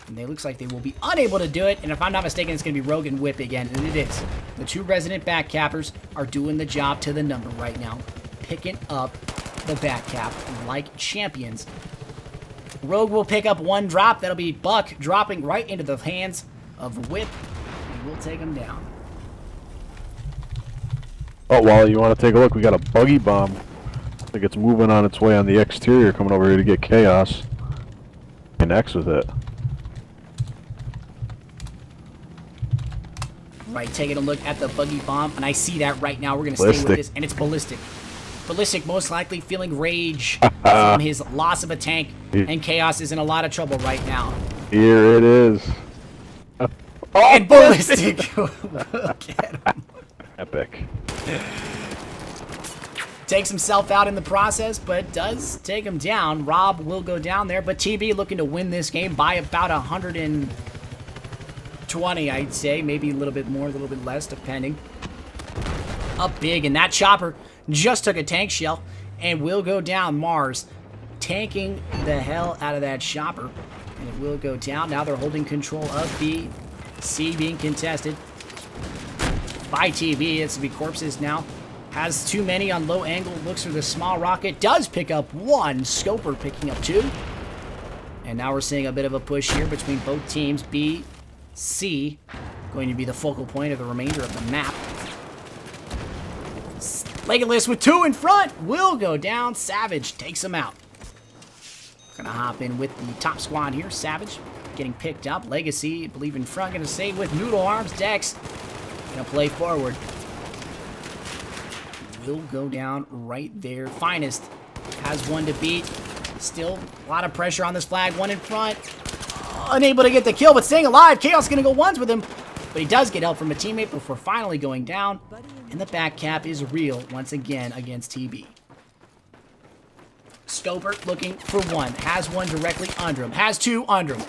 Speaker 1: and it looks like they will be unable to do it. And if I'm not mistaken, it's going to be Rogue and Whip again, and it is. The two resident back cappers are doing the job to the number right now, picking up the back cap like champions. Rogue will pick up one drop. That'll be Buck dropping right into the hands of Whip. He will take him down.
Speaker 2: Oh, Wally, you want to take a look? We got a buggy bomb. I think it's moving on its way on the exterior, coming over here to get Chaos. Connects with it.
Speaker 1: Right, taking a look at the buggy bomb, and I see that right now. We're going to stay with this, and it's Ballistic. Ballistic most likely feeling rage from his loss of a tank, and Chaos is in a lot of trouble right now.
Speaker 2: Here it is.
Speaker 1: Oh, and Ballistic! Look at him.
Speaker 2: Epic.
Speaker 1: Takes himself out in the process, but does take him down. Rob will go down there, but TB looking to win this game by about 120, I'd say. Maybe a little bit more, a little bit less, depending. Up big, and that chopper just took a tank shell and will go down. Mars tanking the hell out of that chopper, and it will go down. Now they're holding control of B. C being contested by TV. It's to be corpses now. Has too many on low angle. Looks for the small rocket. Does pick up one. Scoper picking up two. And now we're seeing a bit of a push here between both teams. B, C, going to be the focal point of the remainder of the map. Legolas with two in front will go down. Savage takes him out. Gonna hop in with the top squad here. Savage getting picked up. Legacy, I believe, in front. Gonna stay with Noodle Arms. Dex gonna play forward. Will go down right there. Finest has one to beat. Still a lot of pressure on this flag. One in front. Unable to get the kill, but staying alive. Chaos gonna go ones with him, but he does get help from a teammate before finally going down. And the back cap is real once again against TB. Scoper looking for one. Has one directly under him. Has two under him.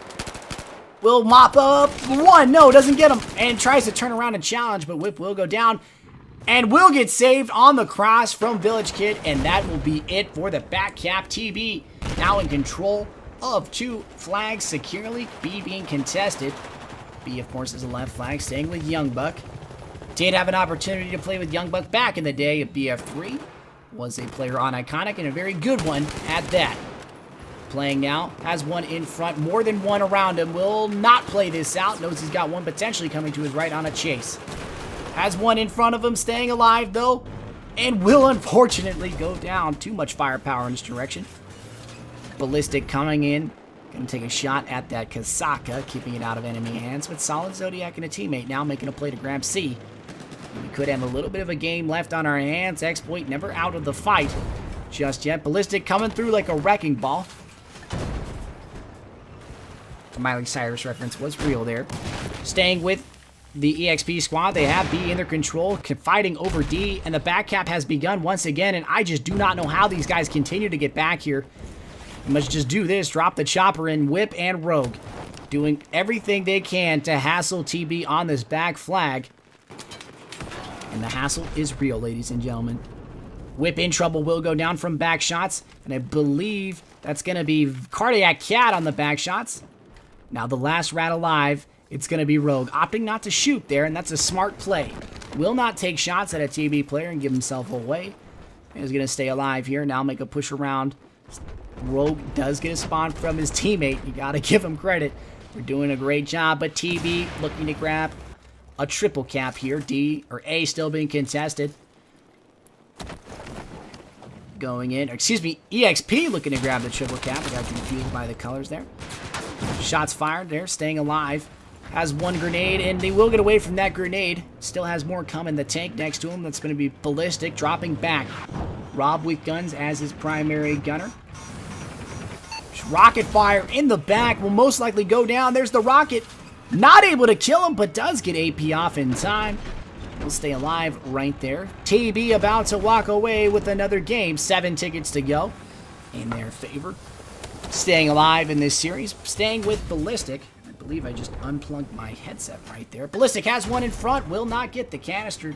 Speaker 1: Will mop up one. No, doesn't get him. And tries to turn around and challenge, but Whip will go down. And will get saved on the cross from Village Kid. And that will be it for the back cap. TB now in control of two flags securely. B being contested. B, of course, is a left flag. Staying with Youngbuck. Did have an opportunity to play with Youngbuck back in the day at BF3. Was a player on Iconic and a very good one at that. Playing now. Has one in front. More than one around him. Will not play this out. Knows he's got one potentially coming to his right on a chase. Has one in front of him. Staying alive, though. And will unfortunately go down. Too much firepower in this direction. Ballistic coming in. Gonna take a shot at that Kasaka. Keeping it out of enemy hands. But solid Zodiac and a teammate now making a play to grab C. We could have a little bit of a game left on our hands. Exploit never out of the fight just yet. Ballistic coming through like a wrecking ball. The Miley Cyrus reference was real there. Staying with the EXP squad. They have B in their control, fighting over D, and the back cap has begun once again, and I just do not know how these guys continue to get back here. They must just do this, drop the chopper in, Whip and Rogue, doing everything they can to hassle TB on this back flag. And the hassle is real, ladies and gentlemen. Whip in trouble will go down from back shots, and I believe that's going to be Cardiac Cat on the back shots. Now the last rat alive, it's going to be Rogue, opting not to shoot there, and that's a smart play. Will not take shots at a TB player and give himself away. Is going to stay alive here. Now make a push around. Rogue does get a spawn from his teammate. You got to give him credit. We're doing a great job, but TB looking to grab a triple cap here. D or A still being contested. Going in. Excuse me, eXp looking to grab the triple cap. I got confused by the colors there. Shots fired there, staying alive. Has one grenade, and they will get away from that grenade. Still has more coming. The tank next to him, that's going to be ballistic, dropping back. Rob with guns as his primary gunner. Rocket fire in the back will most likely go down. There's the rocket. Not able to kill him, but does get AP off in time. He'll stay alive right there. TB about to walk away with another game. 7 tickets to go in their favor. Staying alive in this series. Staying with Ballistic. I believe I just unplugged my headset right there. Ballistic has one in front. Will not get the canister.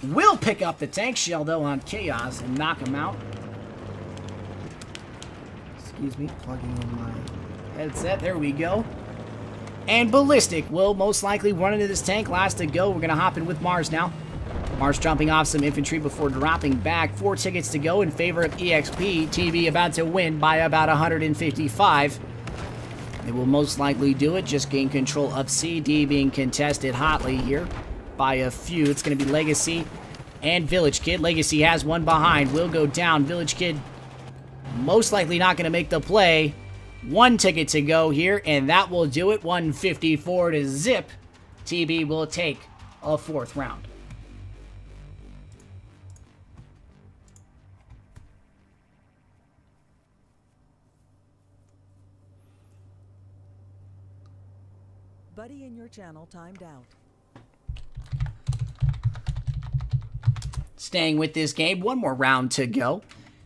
Speaker 1: Will pick up the tank shell, though, on Chaos and knock him out. Excuse me, plugging in my headset. There we go. And Ballistic will most likely run into this tank. Last to go. We're going to hop in with Mars now. Mars jumping off some infantry before dropping back. 4 tickets to go in favor of eXp. TV about to win by about 155. They will most likely do it. Just gain control of CD being contested hotly here by a few. It's going to be Legacy and Village Kid. Legacy has one behind. Will go down. Village Kid most likely not going to make the play. 1 ticket to go here, and that will do it. 154 to zip. TB will take a 4th round.
Speaker 3: Buddy in your channel timed out.
Speaker 1: Staying with this game, 1 more round to go.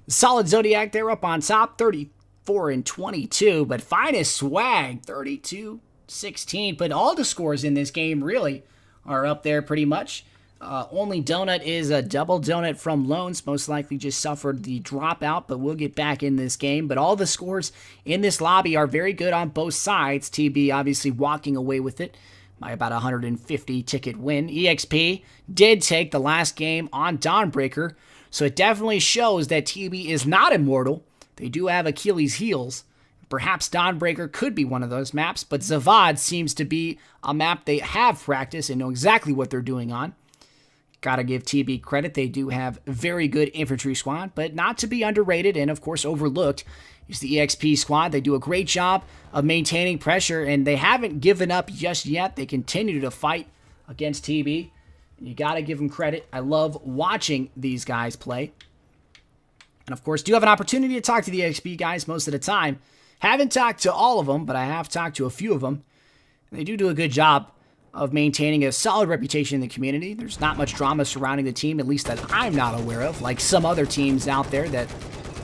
Speaker 1: Solid Zodiac there up on top, 34 and 22, but Finest Swag, 32-16. But all the scores in this game really are up there pretty much. Only Donut is a double Donut from Loans, most likely just suffered the dropout, but we'll get back in this game. But all the scores in this lobby are very good on both sides. TB obviously walking away with it by about 150 ticket win. eXp did take the last game on Dawnbreaker, so it definitely shows that TB is not immortal. They do have Achilles' heels. Perhaps Dawnbreaker could be one of those maps, but Zavad seems to be a map they have practiced and know exactly what they're doing on. Gotta give TB credit. They do have a very good infantry squad, but not to be underrated and, of course, overlooked is the eXp squad. They do a great job of maintaining pressure, and they haven't given up just yet. They continue to fight against TB. And you gotta give them credit. I love watching these guys play. And, of course, do have an opportunity to talk to the eXp guys most of the time. Haven't talked to all of them, but I have talked to a few of them. And they do a good job of maintaining a solid reputation in the community. There's not much drama surrounding the team, at least that I'm not aware of, like some other teams out there that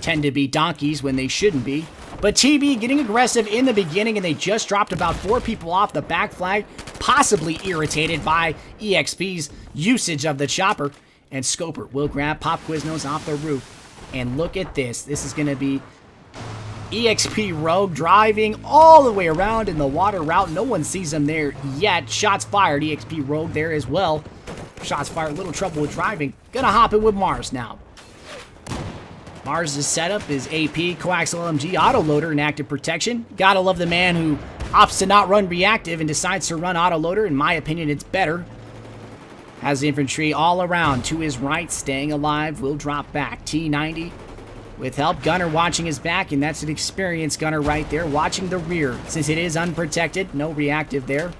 Speaker 1: tend to be donkeys when they shouldn't be. But TB getting aggressive in the beginning, and they just dropped about 4 people off the back flag, possibly irritated by eXp's usage of the chopper. And Scoper will grab Pop Quiznos off the roof. And look at this. This is going to be eXp Rogue driving all the way around in the water route. No one sees him there yet. Shots fired. eXp Rogue there as well. Shots fired. Little trouble with driving. Gonna hop in with Mars now. Mars' setup is AP, coaxial LMG, autoloader, and active protection. Gotta love the man who opts to not run reactive and decides to run autoloader. In my opinion, it's better. Has infantry all around to his right, staying alive. Will drop back. T90 with help. Gunner watching his back, and that's an experienced gunner right there, watching the rear. Since it is unprotected, no reactive there.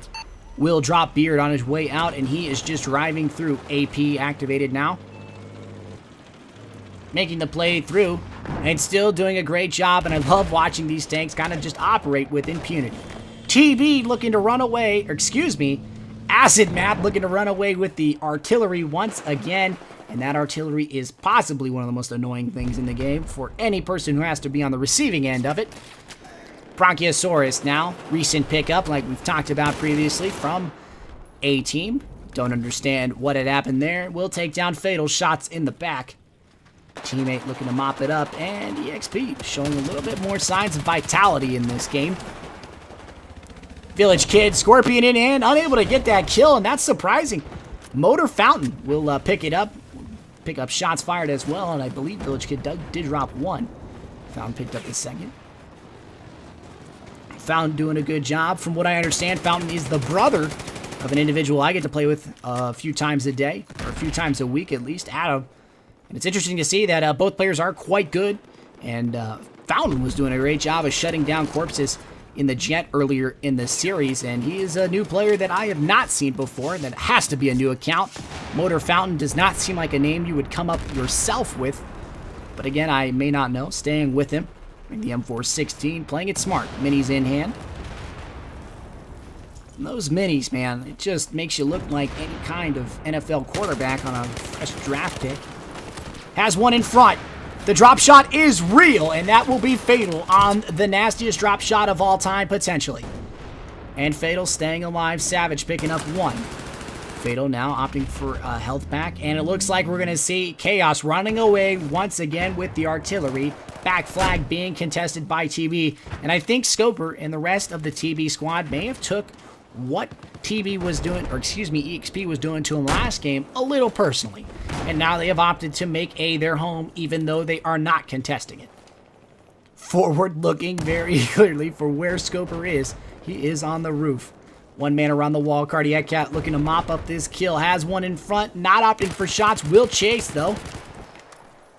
Speaker 1: Will drop Beard on his way out, and he is just driving through. AP activated now. Making the play through, and still doing a great job, and I love watching these tanks kind of just operate with impunity. TB looking to run away, or excuse me, Acid Map looking to run away with the artillery once again. And that artillery is possibly one of the most annoying things in the game for any person who has to be on the receiving end of it. Brachiosaurus now, recent pickup like we've talked about previously from A-Team. Don't understand what had happened there. Will take down Fatal, shots in the back. Teammate looking to mop it up, and eXp showing a little bit more signs of vitality in this game. Village Kid, Scorpion in hand, unable to get that kill, and that's surprising. Motor Fountain will pick it up. pick up shots fired as well, and I believe Village Kid did drop one. Fountain picked up the second. Fountain doing a good job. From what I understand, Fountain is the brother of an individual I get to play with a few times a day, or a few times a week at least, Adam. And it's interesting to see that both players are quite good, and Fountain was doing a great job of shutting down corpses in the Jet earlier in the series, and he is a new player that I have not seen before. That has to be a new account. Motor Fountain does not seem like a name you would come up yourself with, but again, I may not know. Staying with him in the M416, playing it smart. Minis in hand. And those minis, man, it just makes you look like any kind of NFL quarterback on a fresh draft pick. Has one in front. The drop shot is real, and that will be fatal on the nastiest drop shot of all time, potentially. And Fatal staying alive. Savage picking up one. Fatal now opting for a health pack, and it looks like we're going to see Chaos running away once again with the artillery. Back flag being contested by TB, and I think Scoper and the rest of the TB squad may have took what TB was doing, or excuse me, eXp was doing to him last game a little personally. And now they have opted to make A their home, even though they are not contesting it. Forward looking very clearly for where Scoper is. He is on the roof. One man around the wall. Cardiac Cat looking to mop up this kill. Has one in front. Not opting for shots. Will chase, though.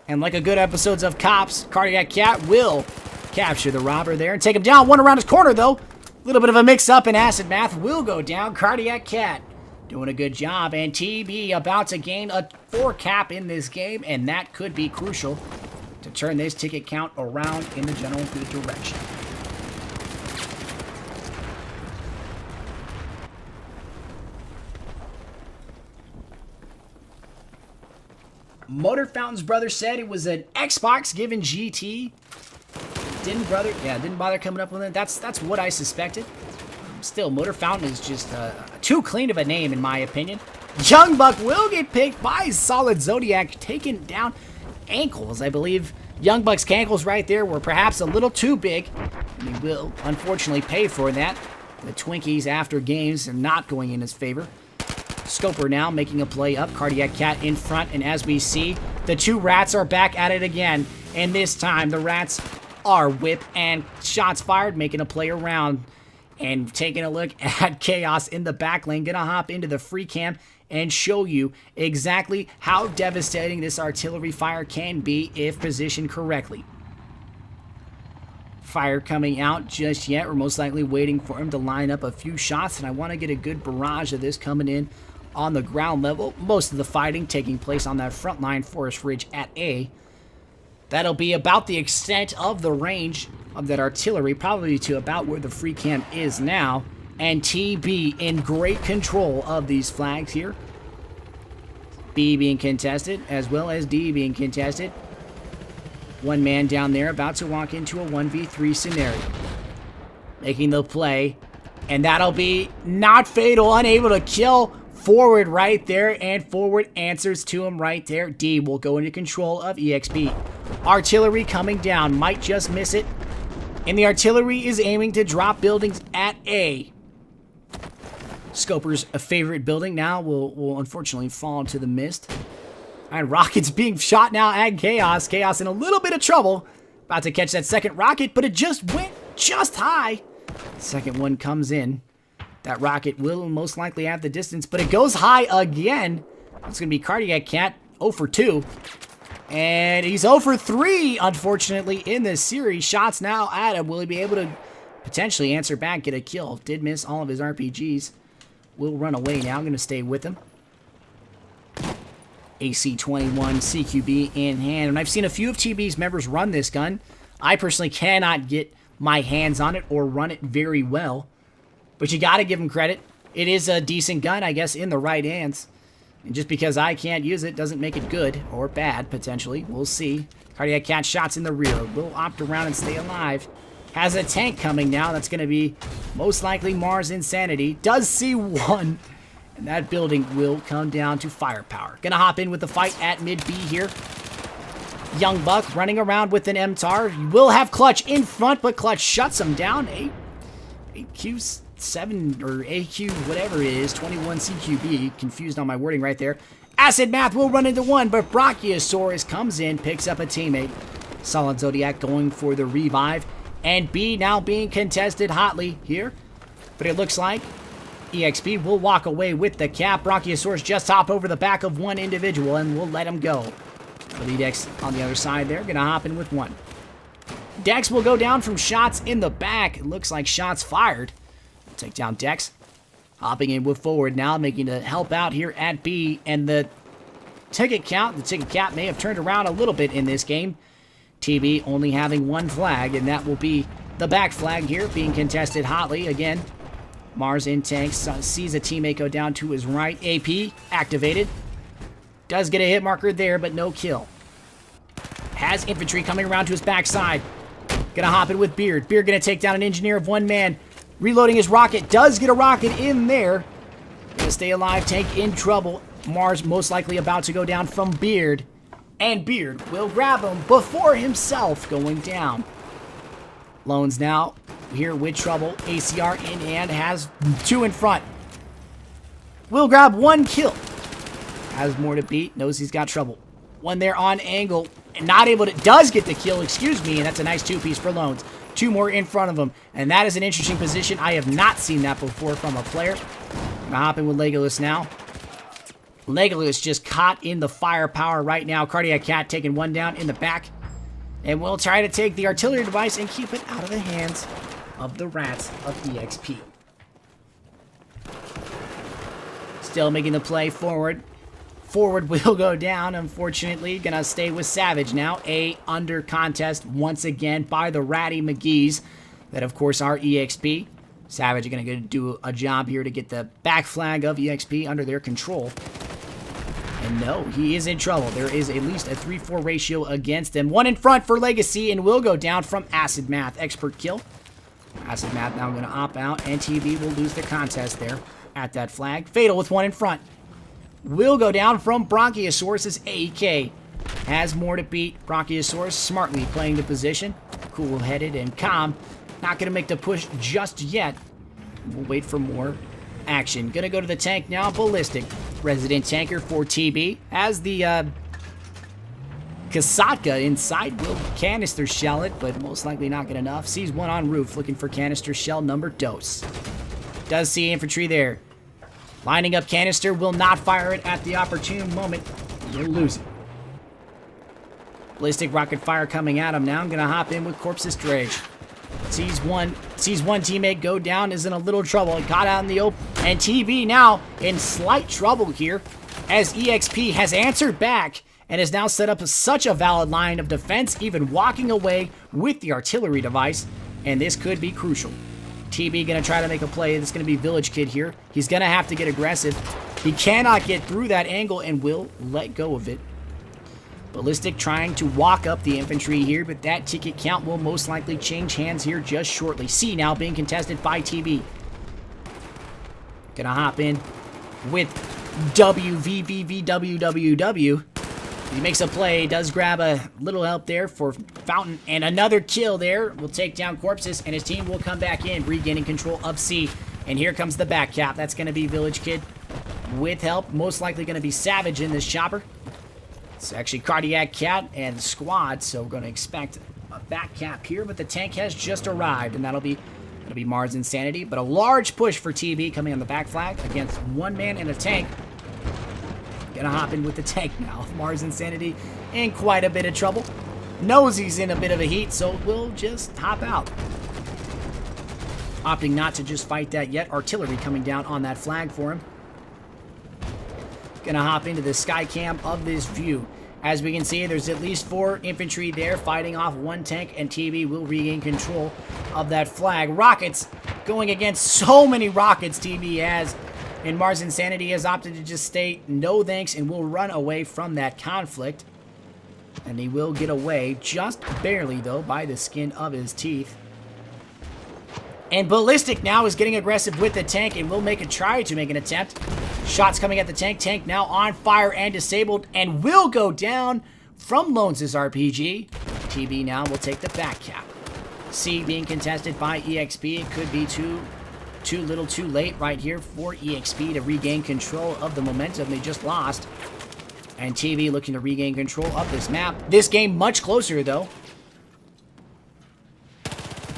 Speaker 1: And like a good episodes of Cops, Cardiac Cat will capture the robber there and take him down. One around his corner, though. A little bit of a mix-up, and Acid Math will go down. Cardiac Cat doing a good job, and TB about to gain a 4 cap in this game, and that could be crucial to turn this ticket count around in the general good direction. Motor Fountain's brother said it was an Xbox given GT. Didn't bother coming up with it. That's what I suspected. Still, Motor Fountain is just too clean of a name, in my opinion. Young Buck will get picked by Solid Zodiac, taken down. Ankles, I believe. Young Buck's ankles right there were perhaps a little too big, and he will unfortunately pay for that. The Twinkies after games are not going in his favor. Scoper now making a play up. Cardiac Cat in front, and as we see, the two rats are back at it again. And this time, the rats are whip and shots fired, making a play around. And taking a look at Chaos in the back lane. Gonna hop into the free cam and show you exactly how devastating this artillery fire can be if positioned correctly. Fire coming out just yet. We're most likely waiting for him to line up a few shots, and I want to get a good barrage of this coming in on the ground level. Most of the fighting taking place on that front line, Forest Ridge at A. That'll be about the extent of the range of that artillery, probably to about where the free camp is now. And TB in great control of these flags here. B being contested, as well as D being contested. One man down there about to walk into a 1v3 scenario. Making the play, and that'll be not fatal, unable to kill. Forward right there, and Forward answers to him right there. D will go into control of eXp. Artillery coming down, might just miss it. And the artillery is aiming to drop buildings at A. Scoper's favorite building now will unfortunately fall into the mist. And rockets being shot now at Chaos. Chaos in a little bit of trouble. About to catch that second rocket, but it just went just high. Second one comes in. That rocket will most likely have the distance, but it goes high again. It's going to be Cardiac Cat, 0 for 2. And he's 0 for 3, unfortunately, in this series. Shots now at him. Will he be able to potentially answer back, get a kill? Did miss all of his RPGs. Will run away now. I'm going to stay with him. AC-21 CQB in hand. And I've seen a few of TB's members run this gun. I personally cannot get my hands on it or run it very well. But you got to give him credit. It is a decent gun, I guess, in the right hands. And just because I can't use it doesn't make it good or bad, potentially. We'll see. Cardiac Cat shots in the rear. Will opt around and stay alive. Has a tank coming now. That's going to be most likely Mars Insanity. Does see one. And that building will come down to firepower. Going to hop in with the fight at mid B here. Young Buck running around with an MTAR. You will have Clutch in front, but Clutch shuts him down. AQ7 or AQ, whatever it is, 21 CQB. Confused on my wording right there. Acid Math will run into one, but Brachiosaurus comes in, picks up a teammate. Solid Zodiac going for the revive. And B now being contested hotly here. But it looks like eXp will walk away with the cap. Brachiosaurus just hop over the back of one individual and we'll let him go. Elite X on the other side there, gonna hop in with one. Dex will go down from shots in the back. It looks like shots fired. Take down Dex. Hopping in with forward now, making a help out here at B. And the ticket cap may have turned around a little bit in this game. TB only having one flag, and that will be the back flag here, being contested hotly. Again, Mars in tanks, sees a teammate go down to his right. AP activated. Does get a hit marker there, but no kill. Has infantry coming around to his backside. Gonna hop in with Beard. Beard gonna take down an engineer of one man. Reloading his rocket. Does get a rocket in there. Gonna stay alive. Tank in trouble. Mars most likely about to go down from Beard. And Beard will grab him before himself going down. Lones now here with trouble. ACR in hand. Has two in front. Will grab one kill. Has more to beat. Knows he's got trouble. One there on angle. And not able to... Does get the kill, excuse me. And that's a nice two-piece for Lones. Two more in front of him. And that is an interesting position. I have not seen that before from a player. Gonna hop in with Legolas now. Legolas just caught in the firepower right now. Cardiac Cat taking one down in the back. And we'll try to take the artillery device and keep it out of the hands of the rats of eXp. Still making the play forward. Forward will go down, unfortunately. Gonna stay with Savage now. A under contest once again by the Ratty McGee's. That, of course, are eXp. Savage are gonna go do a job here to get the back flag of eXp under their control. And no, he is in trouble. There is at least a 3-4 ratio against him. One in front for Legacy and will go down from Acid Math. Expert kill. Acid Math now gonna opt out, and TV will lose the contest there at that flag. Fatal with one in front. Will go down from Brachiosaurus' AEK. Has more to beat. Brachiosaurus smartly playing the position. Cool-headed and calm. Not going to make the push just yet. We'll wait for more action. Going to go to the tank now. Ballistic. Resident tanker for TB. Has the Kasatka inside. Will canister shell it, but most likely not good enough. Sees one on roof looking for canister shell number dose. Does see infantry there. Lining up canister, will not fire it at the opportune moment. We'll lose it. Ballistic rocket fire coming at him now. I'm gonna hop in with Corpse's Dredge. Sees one teammate go down, is in a little trouble. Got out in the open. And TB now in slight trouble here as eXp has answered back and has now set up such a valid line of defense, even walking away with the artillery device. And this could be crucial. TB gonna try to make a play. This is gonna be Village Kid here. He's gonna have to get aggressive. He cannot get through that angle and will let go of it. Ballistic trying to walk up the infantry here, but that ticket count will most likely change hands here just shortly. C now being contested by TB. Gonna hop in with WVVVWWW. He makes a play, does grab a little help there for Fountain, and another kill there. Will take down Corpses, and his team will come back in, regaining control of C. And here comes the back cap. That's going to be Village Kid with help. Most likely going to be Savage in this chopper. It's actually Cardiac Cat and Squad, so we're going to expect a back cap here, but the tank has just arrived, and that'll be Mars Insanity. But a large push for TB coming on the back flag against one man and a tank. Gonna hop in with the tank now. Mars Insanity in quite a bit of trouble. Knows he's in a bit of a heat, so we'll just hop out. Opting not to just fight that yet. Artillery coming down on that flag for him. Gonna hop into the sky cam of this view. As we can see, there's at least 4 infantry there fighting off one tank, and TB will regain control of that flag. Rockets going against so many rockets TB has. And Mars Insanity has opted to just stay no thanks and will run away from that conflict. And he will get away, just barely though, by the skin of his teeth. And Ballistic now is getting aggressive with the tank and will make a try to make an attempt. Shots coming at the tank. Tank now on fire and disabled and will go down from Lones' RPG. TB now will take the back cap. C being contested by eXp. It could be too little too late right here for eXp to regain control of the momentum they just lost. And TV looking to regain control of this map. This game much closer, though.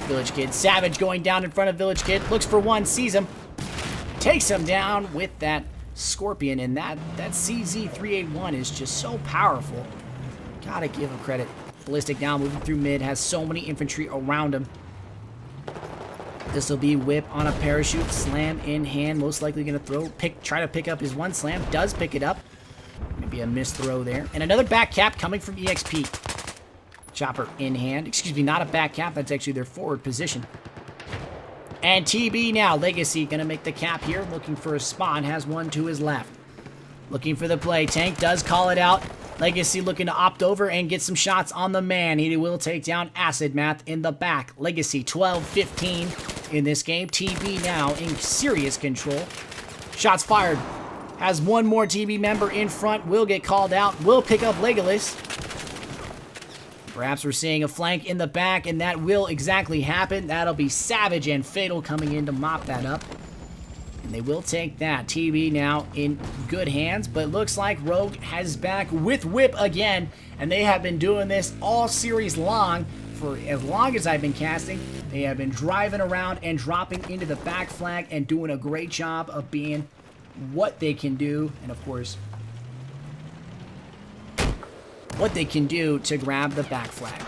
Speaker 1: Village Kid. Savage going down in front of Village Kid. Looks for one. Sees him. Takes him down with that Scorpion. And that CZ381 is just so powerful. Gotta give him credit. Ballistic now moving through mid. Has so many infantry around him. This will be whip on a parachute. Slam in hand. Most likely going to try to pick up his one slam. Does pick it up. Maybe a missed throw there. And another back cap coming from eXp. Chopper in hand. Excuse me, not a back cap. That's actually their forward position. And TB now. Legacy going to make the cap here. Looking for a spawn. Has one to his left. Looking for the play. Tank does call it out. Legacy looking to opt over and get some shots on the man. He will take down Acid Math in the back. Legacy 12-15 in this game. TB now in serious control. Shots fired. Has one more TB member in front. Will get called out. Will pick up Legolas. Perhaps we're seeing a flank in the back, and that will exactly happen. That'll be Savage and Fatal coming in to mop that up. And they will take that. TB now in good hands, but looks like Rogue has back with Whip again. And they have been doing this all series long. For as long as I've been casting, they have been driving around and dropping into the back flag and doing a great job of being what they can do. And of course, what they can do to grab the back flag.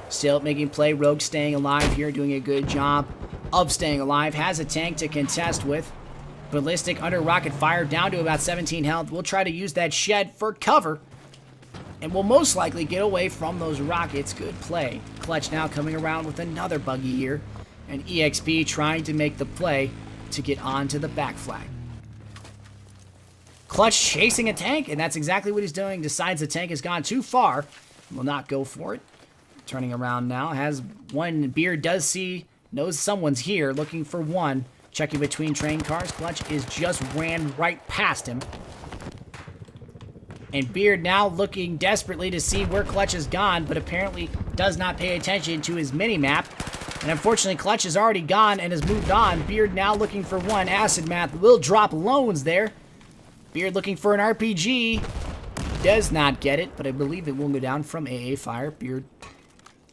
Speaker 1: Still making play. Rogue staying alive here, doing a good job of staying alive. Has a tank to contest with. Ballistic under rocket fire, down to about 17 health. We'll try to use that shed for cover. And we'll most likely get away from those rockets. Good play. Clutch now coming around with another buggy here. And eXp trying to make the play to get onto the back flag. Clutch chasing a tank, and that's exactly what he's doing. Decides the tank has gone too far. Will not go for it. Turning around now. Has one. Beard does see, knows someone's here. Looking for one. Checking between train cars. Clutch is just ran right past him. And Beard now looking desperately to see where Clutch has gone, but apparently does not pay attention to his mini-map. And unfortunately, Clutch is already gone and has moved on. Beard now looking for one. Acid Math will drop loans there. Beard looking for an RPG. Does not get it, but I believe it will go down from AA fire. Beard,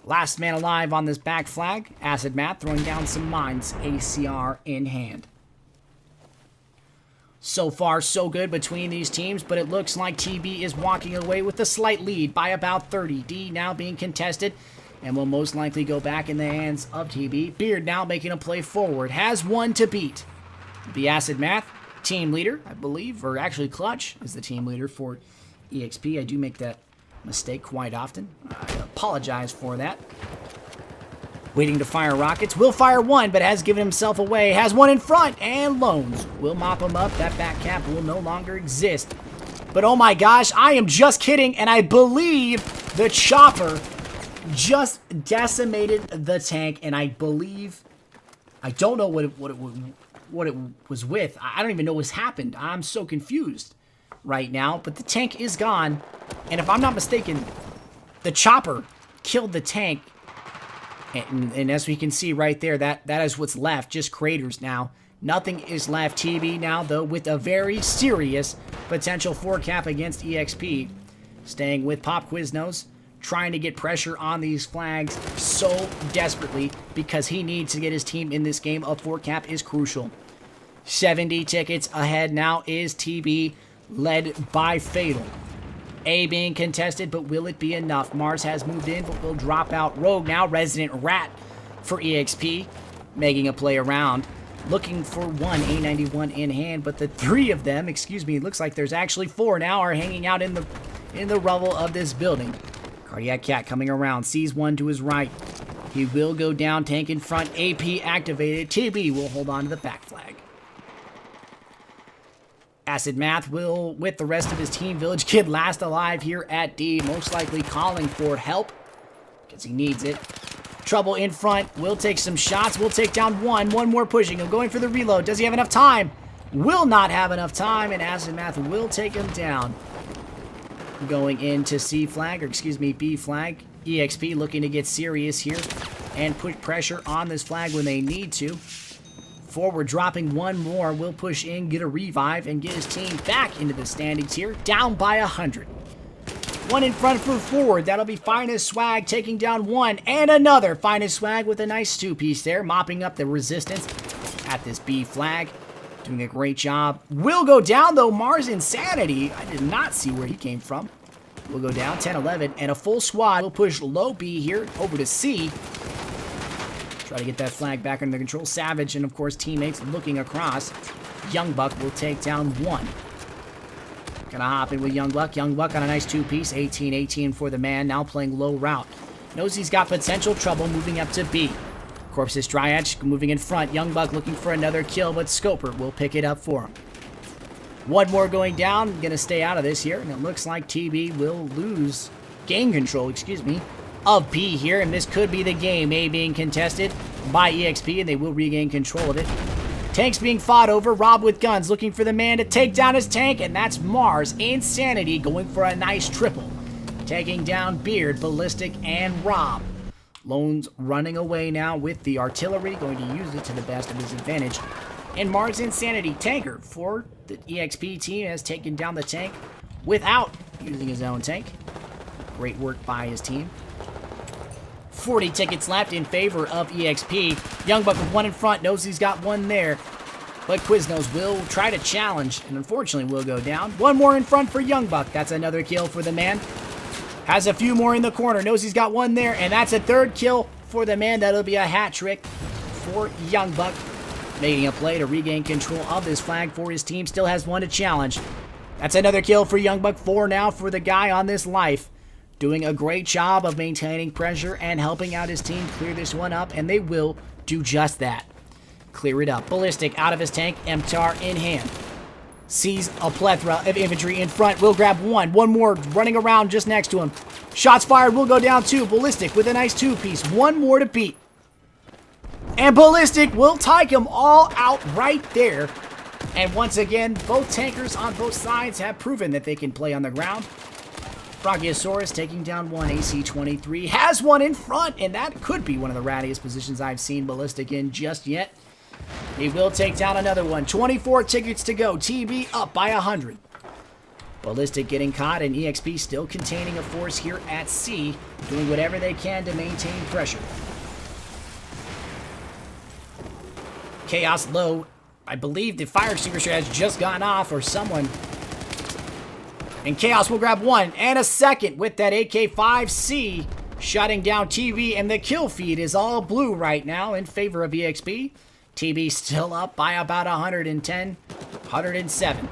Speaker 1: last man alive on this back flag. Acid Math throwing down some mines. ACR in hand. So far, so good between these teams, but it looks like TB is walking away with a slight lead by about 30. D now being contested, and will most likely go back in the hands of TB. Beard now making a play forward. Has one to beat. The Acid Math, team leader, I believe, or actually Clutch is the team leader for eXp. I do make that mistake quite often. I apologize for that. Waiting to fire rockets. Will fire one, but has given himself away. Has one in front, and loans. Will mop him up. That back cap will no longer exist. But oh my gosh, I am just kidding, and I believe the chopper just decimated the tank, and I believe, I don't know what it was with. I don't even know what's happened. I'm so confused right now, but the tank is gone, and if I'm not mistaken, the chopper killed the tank. And as we can see right there, that is what's left. Just craters now. Nothing is left. TB now, though, with a very serious potential 4-cap against eXp. Staying with Pop Quiznos. Trying to get pressure on these flags so desperately because he needs to get his team in this game. A 4-cap is crucial. 70 tickets ahead now is TB, led by Fatal. A being contested, but will it be enough? Mars has moved in, but will drop out. Rogue now, Resident Rat for eXp, making a play around. Looking for one, A91 in hand, but the three of them, excuse me, looks like there's actually four now, are hanging out in the rubble of this building. Cardiac Cat coming around, sees one to his right. He will go down, tank in front, AP activated. TB will hold on to the back flag. Acid Math will, with the rest of his team, Village Kid last alive here at D, most likely calling for help, because he needs it. Trouble in front, will take some shots, will take down one more pushing him, going for the reload. Does he have enough time? Will not have enough time, and Acid Math will take him down. Going into C flag, or excuse me, B flag. eXp looking to get serious here and put pressure on this flag when they need to. Forward dropping one more. Will push in, get a revive, and get his team back into the standings here. Down by 100. One in front for forward. That'll be Finest Swag taking down one. And another Finest Swag with a nice two-piece there. Mopping up the resistance at this B flag. Doing a great job. Will go down, though. Mars Insanity. I did not see where he came from. Will go down 10-11. And a full squad will push low B here over to C. Try to get that flag back under control. Savage and, of course, teammates looking across. Young Buck will take down one. Gonna hop in with Young Buck. Young Buck on a nice two-piece. 18-18 for the man. Now playing low route. Knows he's got potential trouble moving up to B. Corpse's Dryad moving in front. Young Buck looking for another kill, but Scoper will pick it up for him. One more going down. Gonna stay out of this here. And it looks like TB will lose game control, of B here. And this could be the game. A being contested by eXp, and they will regain control of it. Tanks being fought over. Rob with guns looking for the man to take down his tank, and that's Mars Insanity going for a nice triple. Taking down Beard, Ballistic, and Rob. Lone's running away now with the artillery, going to use it to the best of his advantage. And Mars Insanity, tanker for the eXp team, has taken down the tank without using his own tank. Great work by his team. 40 tickets left in favor of eXp. Young Buck with one in front, knows he's got one there. But Quiznos will try to challenge, and unfortunately will go down. One more in front for Young Buck. That's another kill for the man. Has a few more in the corner, knows he's got one there, and that's a third kill for the man. That'll be a hat trick for Young Buck. Making a play to regain control of this flag for his team. Still has one to challenge. That's another kill for Young Buck. 4 now for the guy on this life. Doing a great job of maintaining pressure and helping out his team clear this one up, and they will do just that. Clear it up. Ballistic out of his tank, MTAR in hand. Sees a plethora of infantry in front, will grab one. One more running around just next to him. Shots fired, will go down 2. Ballistic with a nice two-piece. One more to beat. And Ballistic will take them all out right there. And once again, both tankers on both sides have proven that they can play on the ground. Brachiosaurus taking down one. AC-23 has one in front, and that could be one of the rattiest positions I've seen Ballistic in just yet. He will take down another one. 24 tickets to go. TB up by 100. Ballistic getting caught, and eXp still containing a force here at C, doing whatever they can to maintain pressure. Chaos low. I believe the fire extinguisher has just gone off, or someone. And Chaos will grab one and a second with that AK-5C, shutting down TB, and the kill feed is all blue right now in favor of eXp. TB still up by about 110, 107.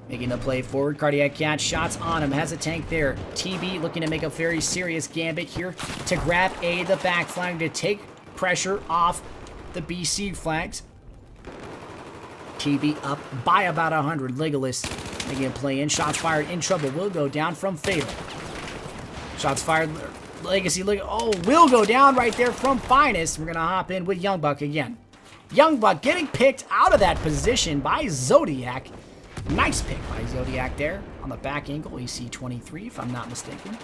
Speaker 1: Making the play forward. Cardiac Cat shots on him. Has a tank there. TB looking to make a very serious gambit here to grab A, the back flag, to take pressure off the BC flags. TB up by about 100. Legolas making a play in. Shots fired in trouble. Will go down from Fatal. Shots fired. Legacy will go down right there from Finest. We're going to hop in with Young Buck again. Young Buck getting picked out of that position by Zodiac. Nice pick by Zodiac there on the back angle. AC-23, if I'm not mistaken.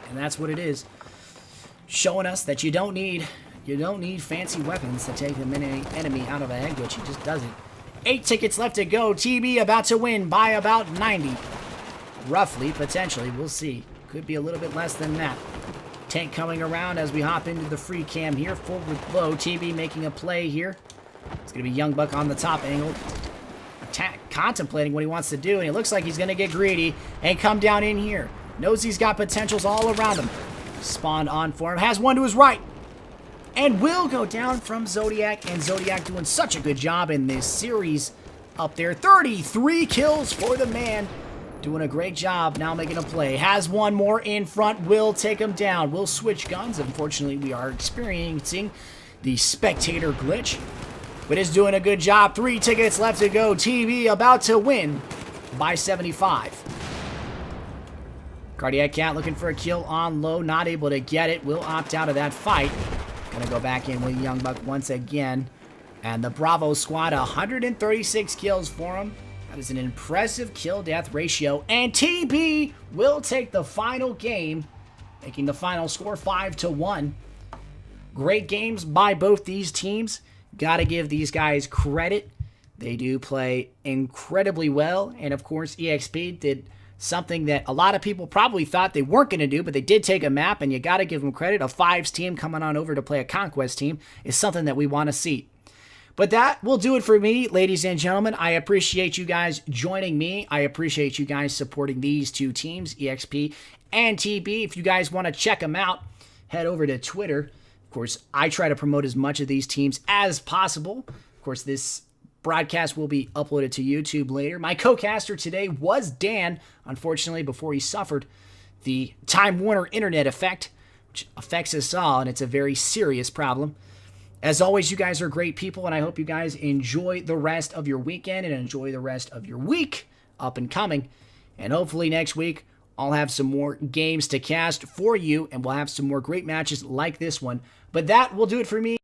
Speaker 1: And that's what it is. Showing us that you don't need fancy weapons to take an enemy out of a head glitch. He just does it. 8 tickets left to go. TB about to win by about 90. Roughly, potentially. We'll see. Could be a little bit less than that. Tank coming around as we hop into the free cam here. Forward low. TB making a play here. It's going to be Young Buck on the top angle. Contemplating what he wants to do, and it looks like he's going to get greedy and come down in here. Knows he's got potentials all around him. Spawned on for him. Has one to his right. And will go down from Zodiac, and Zodiac doing such a good job in this series up there. 33 kills for the man. Doing a great job now making a play. Has one more in front. Will take him down. Will switch guns. Unfortunately, we are experiencing the spectator glitch. But is doing a good job. 3 tickets left to go. TV about to win by 75. Cardiac Cat looking for a kill on low. Not able to get it. Will opt out of that fight. Gonna go back in with Young Buck once again. And the Bravo squad, 136 kills for him. That is an impressive kill-death ratio. And TB will take the final game, making the final score 5-1. Great games by both these teams. Got to give these guys credit. They do play incredibly well. And of course, eXp did something that a lot of people probably thought they weren't going to do, but they did take a map, and you got to give them credit. A fives team coming on over to play a conquest team is something that we want to see. But that will do it for me, ladies and gentlemen. I appreciate you guys joining me. I appreciate you guys supporting these two teams, eXp and TB. If you guys want to check them out, head over to Twitter. Of course, I try to promote as much of these teams as possible. Of course, this broadcast will be uploaded to YouTube later. My co-caster today was Dan, unfortunately, before he suffered the Time Warner internet effect, which affects us all, and it's a very serious problem. As always, you guys are great people, and I hope you guys enjoy the rest of your weekend and enjoy the rest of your week up and coming. And hopefully next week, I'll have some more games to cast for you, and we'll have some more great matches like this one. But that will do it for me.